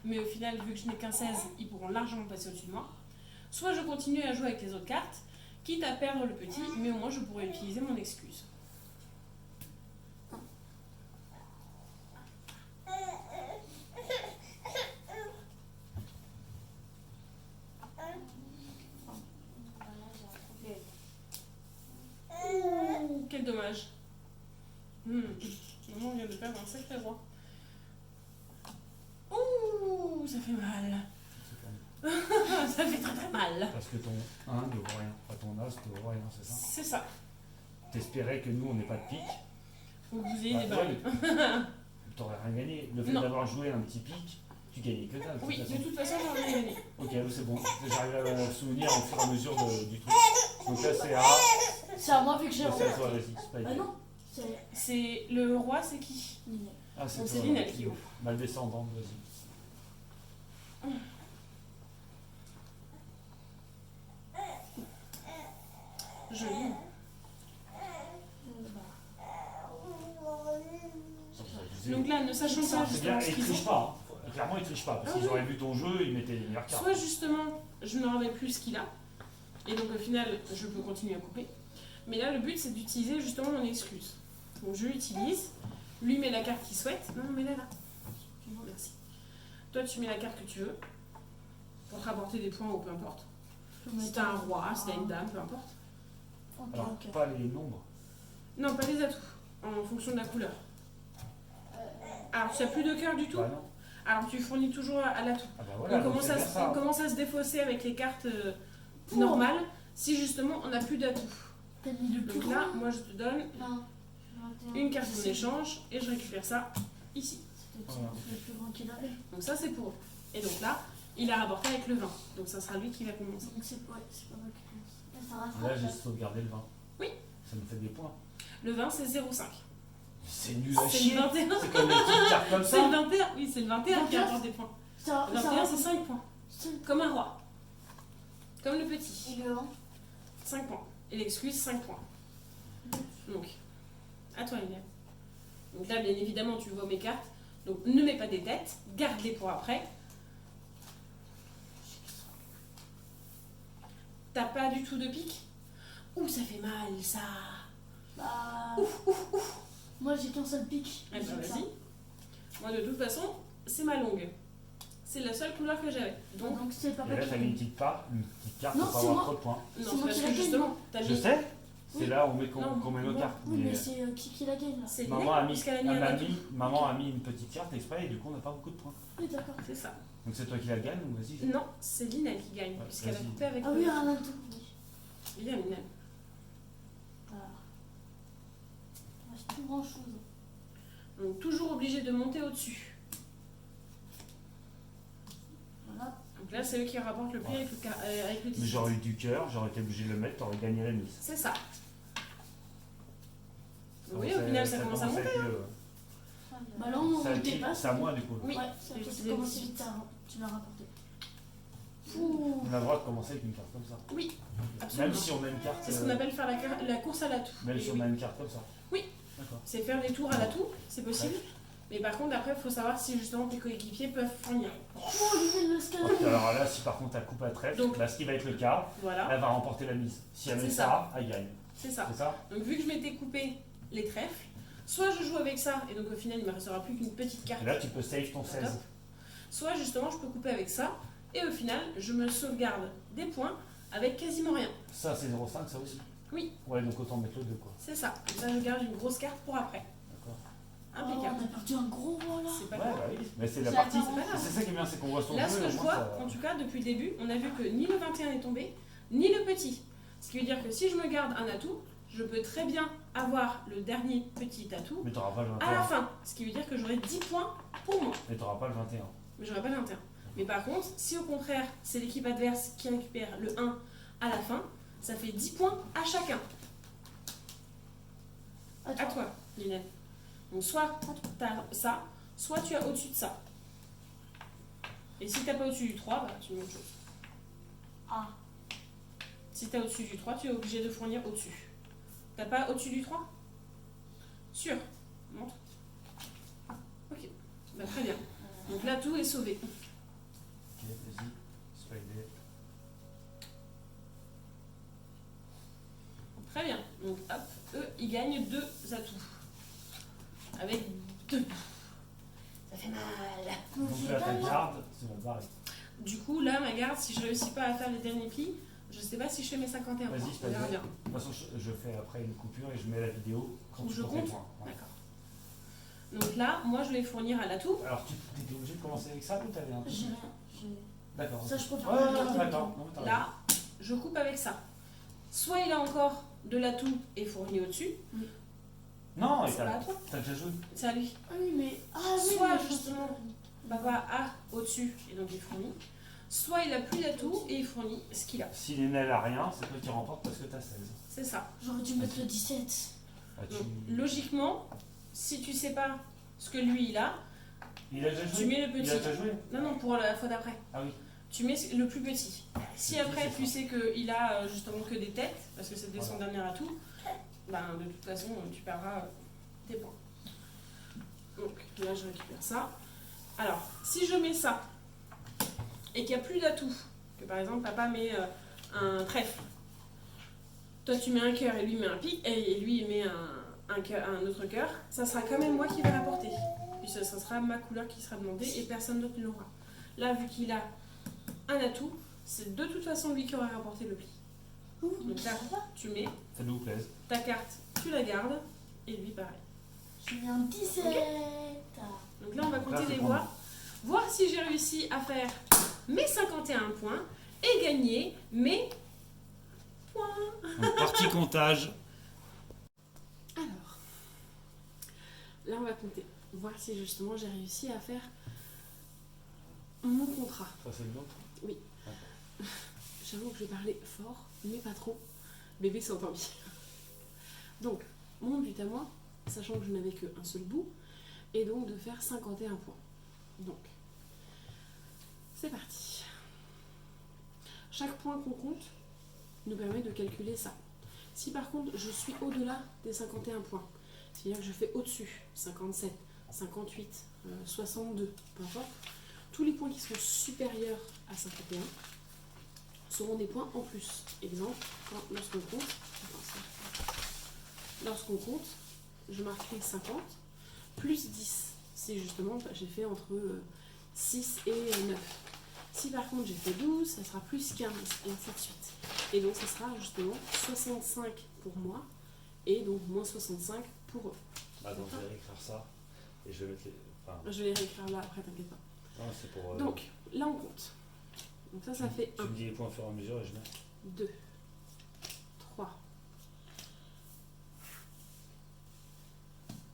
Mais au final, vu que je n'ai qu'un 16, ils pourront largement passer au-dessus de moi. Soit je continue à jouer avec les autres cartes, quitte à perdre le petit, mais au moins je pourrais utiliser mon excuse. Ouh, quel dommage. Maman vient de perdre un sacré roi. Ouh, ça fait mal. Ça fait très très mal. Parce que ton 1 ne vaut rien. Enfin, ton As ne vaut rien, c'est ça? C'est ça. T'espérais que nous, on n'ait pas de pique. Faut que vous ayez des Bah, barils. T'aurais rien gagné. Le fait Non. d'avoir joué un petit pique, tu gagnais que dalle. Oui, de toute de façon. toute façon, j'aurais gagné. Ok, oui, c'est bon. J'arrive à me souvenir au fur et à mesure du truc. Donc là, c'est A. C'est à moi vu que j'ai Et c'est à le toi, vas-y. C'est pas Ah évident. non, c'est C'est le roi, c'est qui? Ninel. Ah, c'est Donc toi. c'est Linel qui ouvre. Mal descendante, vas-y. Joli. Donc là, ne sachant pas C'est bien, justement ce et ils qu'ils trichent ont, pas. Hein. Clairement, ils trichent pas. Parce Ah qu'ils oui. auraient vu ton jeu, ils mettaient les meilleures cartes. soit justement, je ne remets plus ce qu'il a, et donc au final, je peux continuer à couper. Mais là, le but, c'est d'utiliser justement mon excuse. Donc je l'utilise, lui met la carte qu'il souhaite. Non, mais là. Merci. Toi, tu mets la carte que tu veux, pour te rapporter des points ou peu importe. Si t'as un roi, si t'as une dame, peu importe. Ok, Alors, ok. pas les nombres. Non, pas les atouts, en fonction de la couleur. Alors, tu n'as plus de cœur du tout, Bah non. alors tu fournis toujours à l'atout. Ah bah voilà, On donc commence, c'est à, bien se- ça. on commence à se défausser avec les cartes Oh. normales si justement on n'a plus d'atouts. T'as mis le plus Donc là, grand. moi je te donne 21. une carte en échange et je récupère ça ici. C'était Voilà. le plus grand qu'il avait. Donc ça c'est pour eux. Et donc là, il a rapporté avec le 20. Donc ça sera lui qui va commencer. Donc c'est pas moi qui pense. Mais ça reste Là, j'ai pas- sauvegardé le 20. Oui. Ça me fait des points. Le 20 c'est 0,5. C'est nul à C'est chier. le 21. C'est comme les petites cartes comme C'est le ça. 21. Oui, c'est le 21 qui 21. apporte des points. Ça, Le 21 c'est 5 points. c'est- Comme un roi. Comme le petit. Et le vent. 5 points. Et l'excuse 5 points. Donc, à toi Inès. Donc là, bien évidemment, tu vois mes cartes. Donc ne mets pas des têtes, garde-les pour après. T'as pas du tout de pique? Ouh, ça fait mal ça. Bah. Moi j'ai qu'un seul pic. Eh ben J'ai que ça. vas-y. Moi de toute façon, c'est ma longue. C'est la seule couleur que j'avais. Donc, Donc c'est papa Et là, qui t'as mis une petite part, une petite carte Non, pour pas c'est avoir moi. trop de points. non, c'est moi parce qui que la gagne, justement, non t'as Je mis. sais. C'est Oui. là où Non, qu'on met nos moi- cartes. Oui, mais c'est qui la gagne là. C'est Maman a Inès, mis, puisqu'elle a mis elle un a atout. mis- maman a mis une petite carte exprès et du coup on n'a pas beaucoup de points. Oui, d'accord. C'est ça. Donc c'est toi qui la gagne ou vas-y. Non, c'est Lina qui gagne, Ouais, puisqu'elle a vas-y. coupé avec Ah le- oui, un atout. Oui. Bien, Lina. Voilà. Il reste plus grand chose. Donc toujours obligé de monter au-dessus. Voilà. Donc là, c'est eux qui rapportent le prix avec avec le Mais 18. j'aurais eu du cœur, j'aurais été obligé de le mettre, t'aurais gagné la mise. C'est ça. Ça Oui, va, au final, ça commence à être monter. le- Bah là on ça dépasse. C'est à moi du coup. Oui, Ouais, ça j'ai peut utilisé commencer le vite avant. Tu l'as rapporté. Ouh. On a le droit de commencer avec une carte comme ça. Oui, absolument. Même si on a une carte. C'est ce qu'on appelle faire la course à l'atout. Même Et si oui. on a une carte comme ça. Oui. D'accord. C'est faire des tours à l'atout, c'est possible. Mais par contre, après, il faut savoir si justement tes coéquipiers peuvent fournir. Oh, Lionel Lescalade. Ok, alors là, si par contre elle coupe à trèfle, Donc- là ce qui va être le cas, Voilà, elle va remporter la mise. Si elle C'est met ça. ça, elle gagne. c'est ça. C'est ça? Donc vu que je m'étais coupé les trèfles, soit je joue avec ça, et donc au final, il ne me restera plus qu'une petite carte. Et là tu peux save ton Top. 16. Soit justement, je peux couper avec ça, et au final, je me sauvegarde des points avec quasiment rien. Ça c'est 0,5 ça aussi? Oui. Ouais, donc autant mettre le 2 quoi. C'est ça. Comme ça, je garde une grosse carte pour après. D'accord. Oh, Impeccable. on a perdu un gros roi là. C'est pas Ouais, grave. bah oui, mais c'est la C'est partie. la C'est pas grave. C'est ça qui est bien, c'est qu'on voit son Là, jeu. ce et que au je moins, vois, ça- en tout cas, depuis le début, on a vu que ni le 21 est tombé, ni le petit. Ce qui veut dire que si je me garde un atout, je peux très bien avoir le dernier petit atout Mais t'auras pas le à la 21. fin. Ce qui veut dire que j'aurai 10 points pour moi. Mais t'auras pas le 21. Mais j'aurai pas le 21. Mais par contre, si au contraire, c'est l'équipe adverse qui récupère le 1 à la fin, ça fait 10 points à chacun. À toi, Lynette. Donc soit tu as ça, soit tu as au-dessus de ça. Et si t'as pas au-dessus du 3, bah, tu mets autre chose. Ah. Si t'as au-dessus du 3, tu es obligé de fournir au-dessus. T'as pas au-dessus du 3? Sûr. Montre. Ok. Bah, très bien. Donc là, tout est sauvé. Ok, vas-y. Spider. Très bien. Donc hop, eux, ils gagnent 2 atouts. Avec 2. Ça fait mal. Donc Donc j'ai là, pas ta mal. garde, c'est ma barre. Du coup, là, ma garde, si je réussis pas à faire les derniers plis, je sais pas si je fais mes 51 points. Vas-y, On verra bien. De toute façon, je fais après une coupure et je mets la vidéo quand Où tu je comptes les compte. points. Ouais. D'accord. Donc là, moi, je vais fournir à l'atout. Alors, tu étais obligé de commencer avec ça ou t'avais un J'ai rien. j'ai- D'accord. Ça, je préfère Ouais, pas non, regarder d'accord. le temps. Non, mais t'as Là, je coupe avec ça. Soit il a encore de l'atout et fourni au-dessus. raison. Non, et C'est pas à toi, t'as déjà joué. c'est à lui. Ah oui, mais. Ah oui, Soit, mais je justement, sais. Papa a au-dessus et donc il fournit. Soit il a plus d'atout et il fournit ce qu'il a. Si Lionel a rien, c'est toi qui remporte parce que t'as 16. C'est ça. J'aurais dû mettre le 17. Ah, Donc, logiquement, si tu sais pas ce que lui il a, Il a déjà joué. tu mets le Il a petit. déjà joué. Non, non, pour la fois d'après. Ah oui. Tu mets le plus petit. Si après c'est tu ça. sais qu'il a justement que des têtes, parce que c'était son Voilà. dernier atout, ben de toute façon tu perdras tes points. Donc là je récupère ça. Alors, si je mets ça et qu'il n'y a plus d'atout, que par exemple papa met un trèfle, toi tu mets un cœur et lui met un pic, et lui il met un autre cœur, ça sera quand même moi qui vais rapporter. Puis ça sera ma couleur qui sera demandée et personne d'autre ne l'aura. Là, vu qu'il a un atout, c'est de toute façon lui qui aura rapporté le pli. Donc là, tu mets Ça nous plaise. ta carte, tu la gardes, et lui pareil. J'ai mis un 17. Donc là, on va Donc là, compter c'est les pour voix, voir si j'ai réussi à faire mes 51 points et gagner mes points. Donc, partie comptage. Alors, là, on va compter, voir si justement j'ai réussi à faire mon contrat. Ça, c'est le nôtre. J'avoue que je vais parler fort, mais pas trop. Bébé s'entend bien. Donc, mon but à moi, sachant que je n'avais qu'un seul bout, est donc de faire 51 points. Donc, c'est parti. Chaque point qu'on compte nous permet de calculer ça. Si par contre je suis au-delà des 51 points, c'est-à-dire que je fais au-dessus, 57, 58, 62, peu importe, tous les points qui sont supérieurs à 51 seront des points en plus. Exemple, lorsqu'on compte, je marquerai 50 plus 10. C'est justement, j'ai fait entre 6 et 9. Si par contre j'ai fait 12, ça sera plus 15 et ainsi de suite. Et donc ça sera justement 65 pour moi et donc moins 65 pour eux. Bah, donc, je vais réécrire ça. Et je vais mettre les. Enfin, Je vais les réécrire là après, t'inquiète pas. non, c'est pour. Donc là on compte. Donc ça fait Tu 1, me dis les points au fur et à mesure et je mets. 2, 3.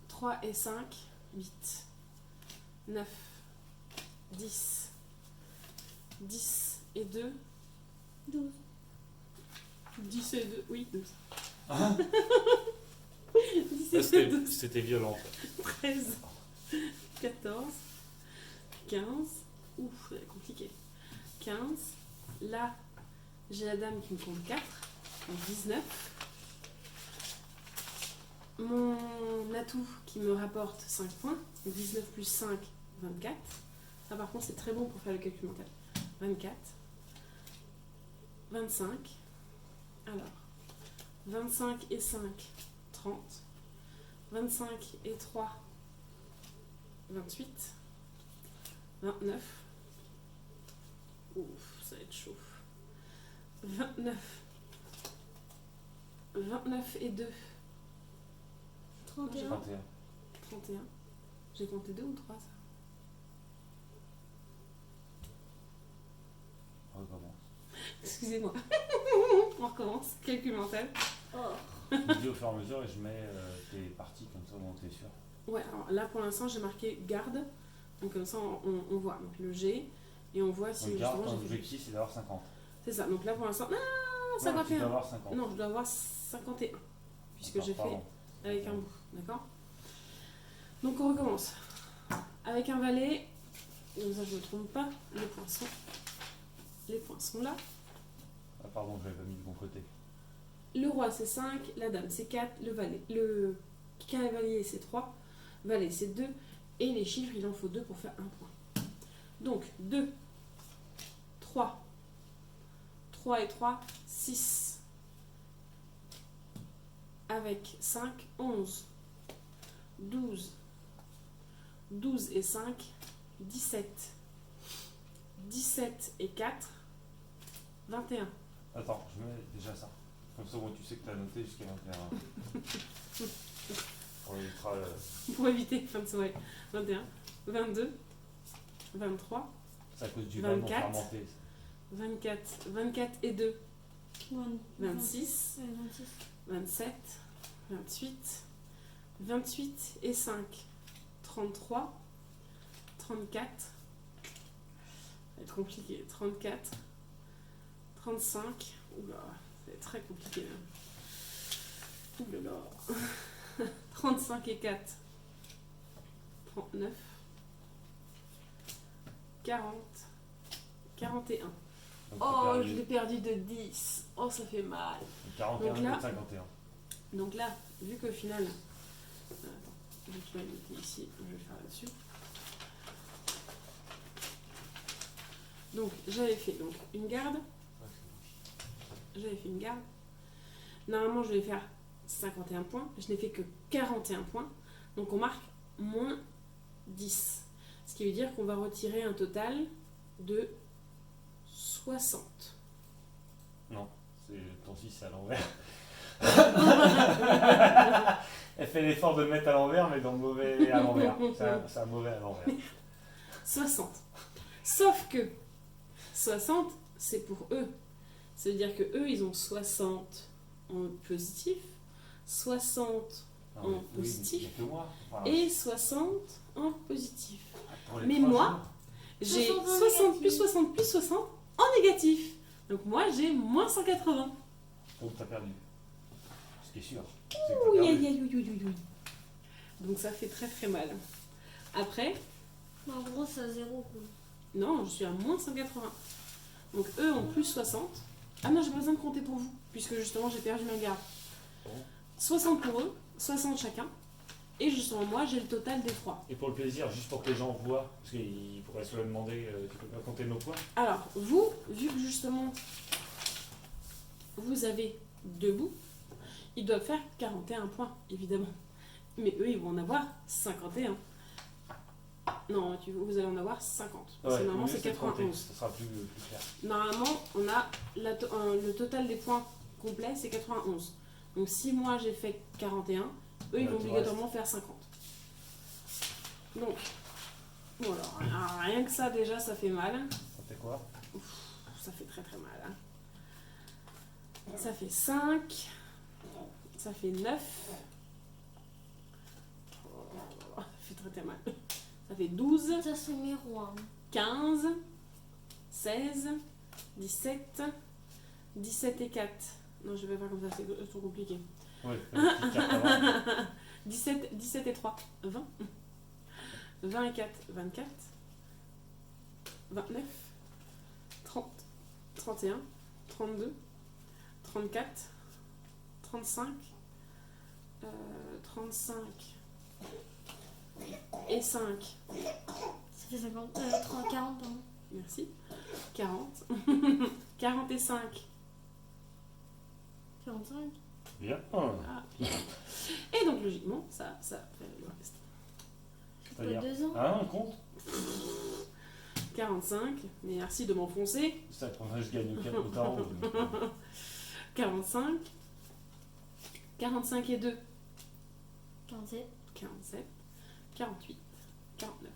3 et 5, 8, 9, 10, 10 et 2, 12. 10 et 2, oui, 12. Ah, 10 et 2, c'était violent. 13, 14, 15, ouf, c'est compliqué. 15, là, j'ai la dame qui me compte 4, donc 19. Mon atout qui me rapporte 5 points, 19 plus 5, 24. Ça par contre c'est très bon pour faire le calcul mental. 24, 25, alors 25 et 5, 30, 25 et 3, 28, 29, ouf, ça va être chaud, 29, 29 et 2, 31. 31. 31. J'ai compté 2 ou 3 ça? On recommence. Excusez-moi. On recommence. Calcul mental. Oh. Tu me dis au fur et à mesure et je mets tes parties comme ça, on t'es sûr. Ouais, alors là pour l'instant j'ai marqué garde. Donc comme ça on voit. Donc le G. Et on voit si Donc, garde, ton justement j'ai fait. objectif c'est d'avoir 50. C'est ça. Donc là pour l'instant. Non, Non, tu 51. dois avoir 50. Non, je dois avoir 51. Puisque D'accord, j'ai fait pardon. avec un bout. D'accord? Donc on recommence. Avec un valet, Comme ça, je ne me trompe pas. Les points sont là. Ah pardon, je l'avais pas mis de bon côté. Le roi, c'est 5. La dame, c'est 4. Le cavalier, c'est 3. Valet, c'est 2. Et les chiffres, il en faut 2 pour faire un point. Donc, 2, 3. 3 et 3, 6. Avec 5, 11. 12. 12 et 5, 17. 17 et 4, 21. Attends, je mets déjà ça. Comme ça, bon, tu sais que tu as noté jusqu'à 21. On évitera. Pour éviter fin de soirée. 21, 22, 23, C'est à cause du vin non 24. fermenté. 24 et 2, 26, 26. 27, 28, 28 et 5, 33, 34, ça va être compliqué, 34, 35, oula, ça va être très compliqué là. Oulala. 35 et 4, 39, 40, 41. Donc, Oh, t'as je l'ai perdu de 10. Oh, ça fait mal. 41 Donc là- et 51. Donc là, vu qu'au final... Attends, je vais le mettre ici, je vais faire là-dessus. Donc, j'avais fait donc, une garde. J'avais fait une garde. Normalement, je vais faire 51 points. Je n'ai fait que 41 points. Donc, on marque moins 10. Ce qui veut dire qu'on va retirer un total de 60. Non, c'est ton fils c'est à l'envers. Elle fait l'effort de le mettre à l'envers, mais dans le mauvais à l'envers. C'est un mauvais à l'envers. 60. Sauf que 60, c'est pour eux. Ça veut dire que eux, ils ont 60 en positif, 60 Non, En mais oui, positif. il y a que moi. Enfin, et 60 en positif. pour les mais 3 moi- jours. J'ai 60 en 60 plus négatif. 60 plus 60 en négatif. Donc moi, j'ai moins 180. Donc t'as perdu. Ce qui est sûr. C'est que t'as Ouh, perdu. aïe, aïe, aïe, aïe, aïe, aïe. Donc ça fait très très mal. Après, En gros, c'est à 0. Quoi. non, je suis à moins 180. Donc eux ont plus 60. Ah non, j'ai pas besoin de compter pour vous, puisque justement j'ai perdu ma garde. Bon. 60 pour eux, 60 chacun. Et justement, moi, j'ai le total des 3. Et pour le plaisir, juste pour que les gens voient, parce qu'ils pourraient se le demander, tu peux pas compter nos points. Alors, vous, vu que justement, vous avez 2 bouts, ils doivent faire 41 points, évidemment. Mais eux, ils vont en avoir 51. Non, vous allez en avoir 50. Parce que normalement, c'est 91. Ça sera plus clair. Normalement, on a le total des points complets, c'est 91. Donc, si moi, j'ai fait 41, eux, ils Ouais, vont tout obligatoirement faire 50. Donc, bon alors, rien que ça, déjà, ça fait mal. Ça fait quoi? Ça fait très très mal. Hein. Ça fait 5. Ça fait 9. Ça fait très très mal. Ça fait 12. Ça, c'est mes rois. 15. 16. 17. 17 et 4. Non, je vais pas faire comme ça, c'est trop compliqué. Oui, petite carte avant. 17 et 3. 20. 20 et 4. 24. 29. 30. 31. 32. 34. 35. 35. Et 5. Ça fait 50, 30, 40, pardon. Merci. 40. 40 et 5. 45. Bien. Ah, bien. Et donc, logiquement, ça fait le reste. C'est-à-dire 2 ans. Ah, on compte. 45. Merci de m'enfoncer. Ça, pour ça, je gagne autant. 45. 45 et 2. 47. 47. 48. 49.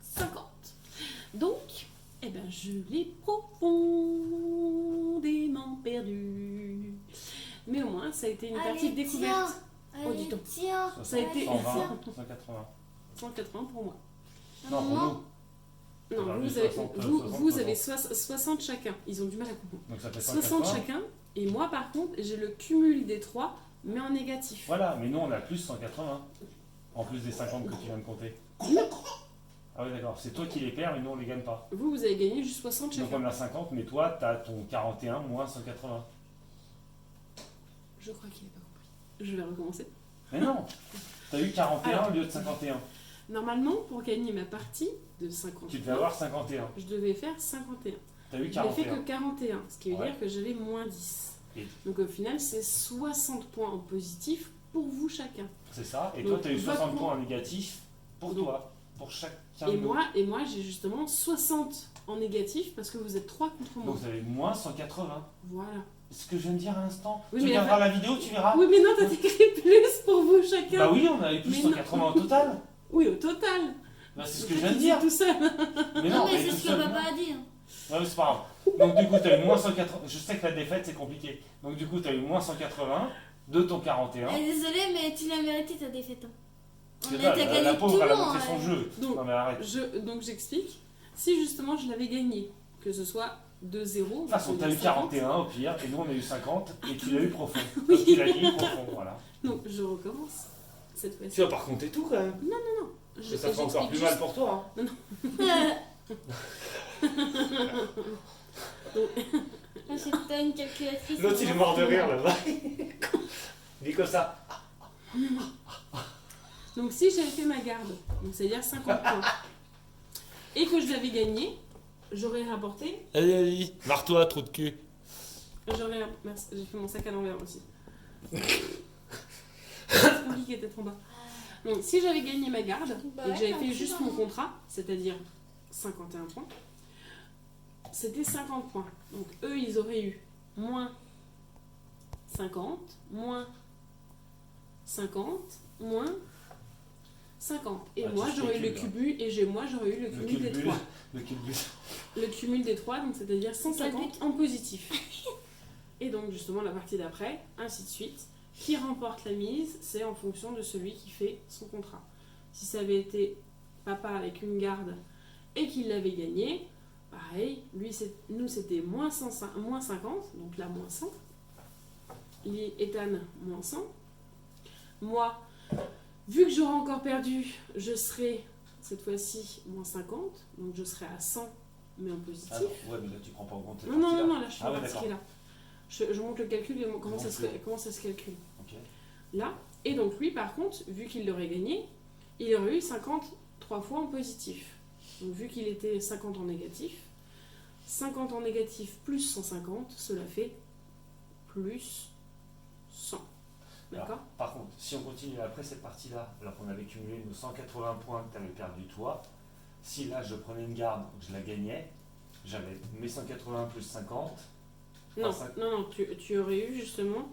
50. Donc, eh ben, je l'ai profondément perdu. Mais au moins, ça a été une partie de découverte. Oh, dis donc. Tiens. Ça a été 120, 180. 180 pour moi. Non, pour nous. Non, Alors, vous les avez, 60, vous, 60, vous avez 60 chacun. Ils ont du mal à comprendre. Donc ça fait 60 180. chacun. Et moi, par contre, j'ai le cumul des 3, mais en négatif. Voilà, mais nous on a plus 180. En plus des 50 que tu viens de compter. Ah ouais, d'accord. C'est toi qui les perds et nous on les gagne pas. Vous avez gagné juste 60 Donc chacun. on a 50, mais toi, tu as ton 41 moins 180. Je crois qu'il n'est pas compris. Je vais recommencer. Mais non, tu as eu 41 Alors. au lieu de 51. Normalement, pour gagner ma partie de 50 Tu devais avoir 51. je devais faire 51. Tu as eu Je n'ai fait 41. que 41, ce qui veut Ouais. dire que j'avais moins 10. Et- Donc au final, c'est 60 points en positif pour vous chacun. C'est ça. Et Donc, toi, tu as eu 60 votre- points en négatif pour Donc, toi. Pour chacun Et de nous. moi j'ai justement 60 en négatif parce que vous êtes 3 contre moi. Donc vous avez moins 180. Voilà. C'est ce que je viens de dire à l'instant. Oui, Tu mais regarderas la vidéo, tu verras. Oui, mais non, t'as écrit plus pour vous chacun. Bah oui, on a eu plus Mais 180 au total. Oui, au total. Bah, c'est ce que je viens de dire. Tout seul. Mais Non, mais mais c'est tout ce que seul, papa non. a dit. Hein. Ouais, mais c'est pas grave. Donc du coup, tu as eu moins 180. Je sais que la défaite, c'est compliqué. Donc du coup, tu as eu moins 180 de ton 41. Eh, désolé, mais tu l'as mérité ta défaite. Hein. On C'est a ça, été la gagné tout pauvre, le elle a monde. montré son jeu. Donc, Non mais arrête. De donc j'explique. Si justement je l'avais gagné, que ce soit de 0. toute façon, tu as eu 41 au pire, et nous on a eu 50, et tu l'as eu profond. Oui. Comme tu l'as dit, profond, voilà. Donc je recommence cette fois-ci. Tu vas pas raconter tout quand même. Je- Ça fera encore j'explique plus juste- mal pour toi. Hein. Ah, c'est pas une calculatrice. L'autre il est mort de rire là-bas. Il est comme ça. Donc si j'avais fait ma garde, donc c'est-à-dire 50 points, et que je l'avais gagné, j'aurais rapporté. Allez, allez, marre-toi, trou de cul. Merci, j'ai fait mon sac à l'envers aussi. C'est compliqué d'être en bas. Donc si j'avais gagné ma garde Bah et que ouais, j'avais un fait petit juste peu, mon hein. contrat, c'est-à-dire 51 points, c'était 50 points. Donc eux, ils auraient eu moins 50, moins 50, moins 50. Et Ah, moi, tu j'aurais eu le spécules, cumul, moi, j'aurais eu le cumul des 3. Le cumul. Le cumul des 3, donc c'est-à-dire 150 en positif. Et donc, justement, la partie d'après, ainsi de suite. Qui remporte la mise, c'est en fonction de celui qui fait son contrat. Si ça avait été papa avec une garde et qu'il l'avait gagné, pareil, nous c'était moins 50, donc là moins 100. Ethan, moins 100. Moi, vu que j'aurais encore perdu, je serai cette fois-ci moins 50, donc je serai à 100, mais en positif. Ah non, ouais, mais là tu prends pas en compte cette Non, non, partie-là. non, là je suis Ah dans ouais, la partie qui est là. Je montre le calcul et comment ça se calcule. Ok. Là, et donc lui par contre, vu qu'il l'aurait gagné, il aurait eu 50 3 fois en positif. Donc vu qu'il était 50 en négatif, 50 en négatif plus 150, cela fait plus 100. D'accord? Alors, par contre, si on continue après cette partie-là, alors qu'on avait cumulé nos 180 points que tu avais perdu toi, si là je prenais une garde ou que je la gagnais, j'avais mes 180 plus 50. Non, Enfin, non, tu aurais eu justement,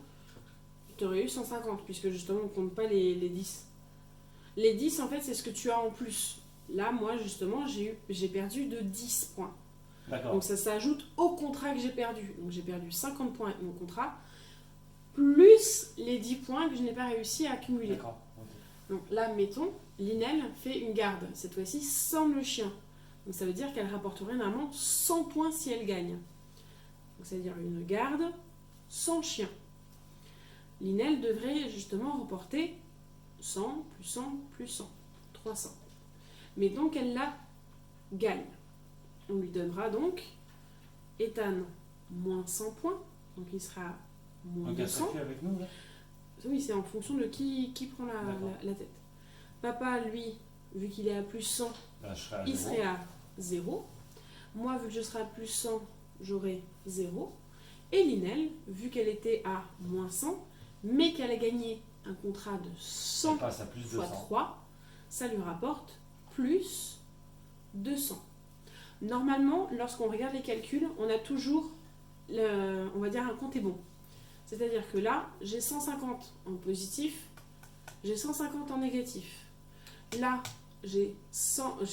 tu aurais eu 150, puisque justement on compte pas les 10. Les 10 en fait c'est ce que tu as en plus. Là moi justement j'ai perdu de 10 points. D'accord. Donc ça s'ajoute au contrat que j'ai perdu. Donc j'ai perdu 50 points avec mon contrat, plus les 10 points que je n'ai pas réussi à accumuler. D'accord. Ok. Donc là, mettons, Linel fait une garde, cette fois-ci sans le chien. Donc ça veut dire qu'elle rapporterait normalement 100 points si elle gagne. Donc ça veut dire une garde sans chien. Linel devrait justement reporter 100, plus 100, plus 100, 300. Mais donc elle la gagne. On lui donnera donc Ethan moins 100 points, donc il sera moins Donc elle 200. serait plus avec nous là. Oui, c'est en fonction de qui prend D'accord. la tête. Papa, lui, vu qu'il est à plus 100, Là, je serais à il zéro. serait à 0. Moi, vu que je serai à plus 100, j'aurai 0. Et Linel, vu qu'elle était à moins 100, mais qu'elle a gagné un contrat de 100 Elle passe à plus de fois 200. 3, ça lui rapporte plus 200. Normalement, lorsqu'on regarde les calculs, on a toujours, on va dire, un compte est bon. C'est-à-dire que là, j'ai 150 en positif, j'ai 150 en négatif. Là, j'ai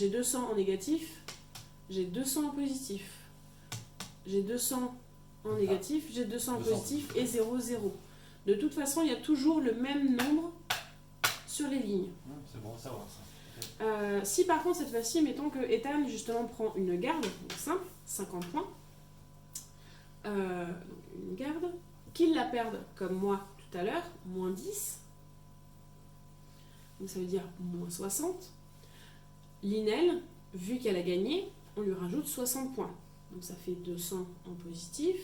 200 en négatif, j'ai 200 en positif. J'ai 200 en négatif, j'ai 200 en 200. positif et 0, 0. De toute façon, il y a toujours le même nombre sur les lignes. C'est bon, ça va ça. Si par contre cette fois-ci, mettons que Ethan justement prend une garde, donc simple, 50 points, donc une garde, qu'il la perde comme moi tout à l'heure, moins 10, donc ça veut dire moins 60, Linel, vu qu'elle a gagné, on lui rajoute 60 points. Donc ça fait 200 en positif,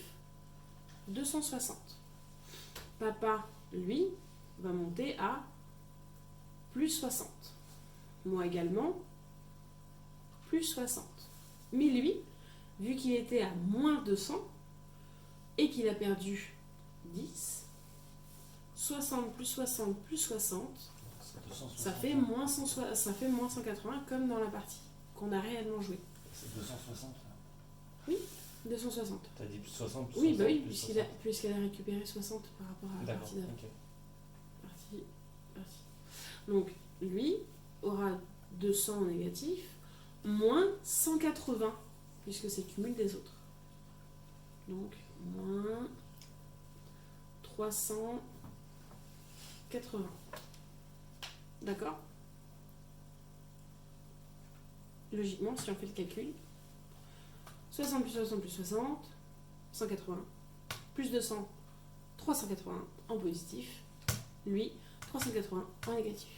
260. Papa, lui, va monter à plus 60. Moi également, plus 60. Mais lui, vu qu'il était à moins 200 et qu'il a perdu 10, 60 plus 60 plus 60, C'est 260. ça fait moins 180 comme dans la partie qu'on a réellement joué. C'est 260 là. 260. T'as dit plus 60, plus Oui, 60, bah oui, plus puisqu'elle a récupéré 60 par rapport à la D'accord, partie d'avant. ok. Partie. Donc, lui aura 200 en négatif, moins 180, puisque c'est cumul des autres. Donc, moins 380. D'accord? Logiquement, si on fait le calcul, 60 plus 60 plus 60, 180, plus 200, 380 en positif, lui, 380 en négatif.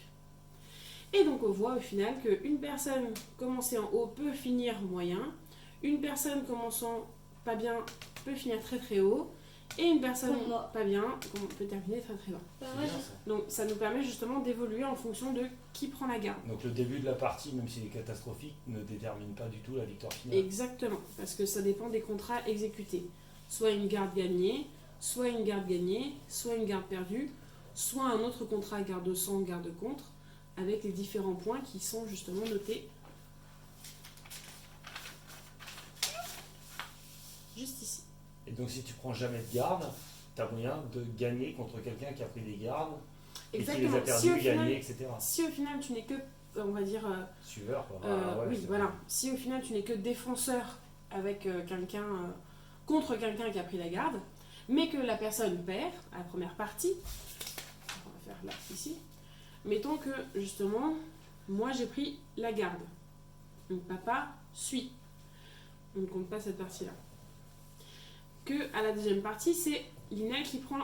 Et donc on voit au final qu'une personne commencée en haut peut finir moyen, une personne commençant pas bien peut finir très très haut, et une personne Comme moi. pas bien peut terminer très très bas. Bah, C'est moi, bien, j'ai- ça. Donc ça nous permet justement d'évoluer en fonction de qui prend la garde. Donc le début de la partie, même s'il est catastrophique, ne détermine pas du tout la victoire finale. Exactement, parce que ça dépend des contrats exécutés. Soit une garde gagnée, soit une garde gagnée, soit une garde perdue, soit un autre contrat garde sans, garde contre, avec les différents points qui sont justement notés juste ici. Et donc si tu prends jamais de garde, t'as moyen de gagner contre quelqu'un qui a pris des gardes et qui les a Si perdus, au final, gagnés, etc. si au final tu n'es que, on va dire, Suiveur, quoi. oui, c'est voilà. vrai. Si au final tu n'es que défenseur avec quelqu'un contre quelqu'un qui a pris la garde, mais que la personne perd à la première partie, on va faire là ici. Mettons que justement, moi j'ai pris la garde. Donc papa suit. On ne compte pas cette partie-là. Que à la deuxième partie, c'est Lina qui prend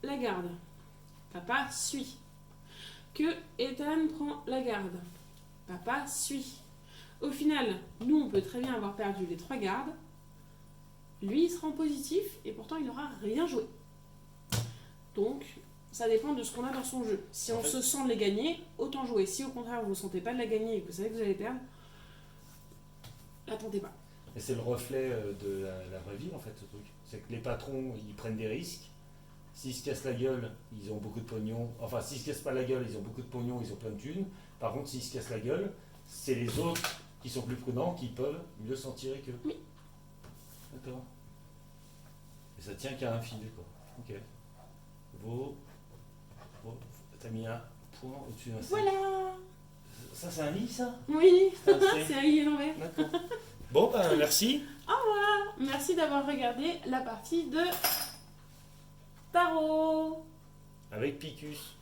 la garde. Papa suit. Que Ethan prend la garde. Papa suit. Au final, nous, on peut très bien avoir perdu les 3 gardes. Lui, il sera en positif et pourtant, il n'aura rien joué. Donc, ça dépend de ce qu'on a dans son jeu. Si En on fait- se sent de les gagner, autant jouer. Si au contraire, vous ne sentez pas de la gagner et que vous savez que vous allez perdre, la tentez pas. Et c'est le reflet de la vraie vie, en fait, ce truc. C'est que les patrons, ils prennent des risques. S'ils se cassent la gueule, ils ont beaucoup de pognon. Enfin, s'ils se cassent pas la gueule, ils ont beaucoup de pognon, ils ont plein de thunes. Par contre, s'ils se cassent la gueule, c'est les autres qui sont plus prudents, qui peuvent mieux s'en tirer qu'eux. Oui. D'accord. Et ça tient qu'à un fil, quoi. Ok. T'as mis un point au-dessus d'un C. Voilà. Ça, c'est un lit, ça? Oui, C'est un C. c'est un lit à l'envers. D'accord. Bon, ben, merci. Merci d'avoir regardé la partie de tarot. Avec Picus.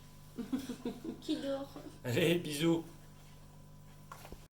Qui dort. Allez, bisous.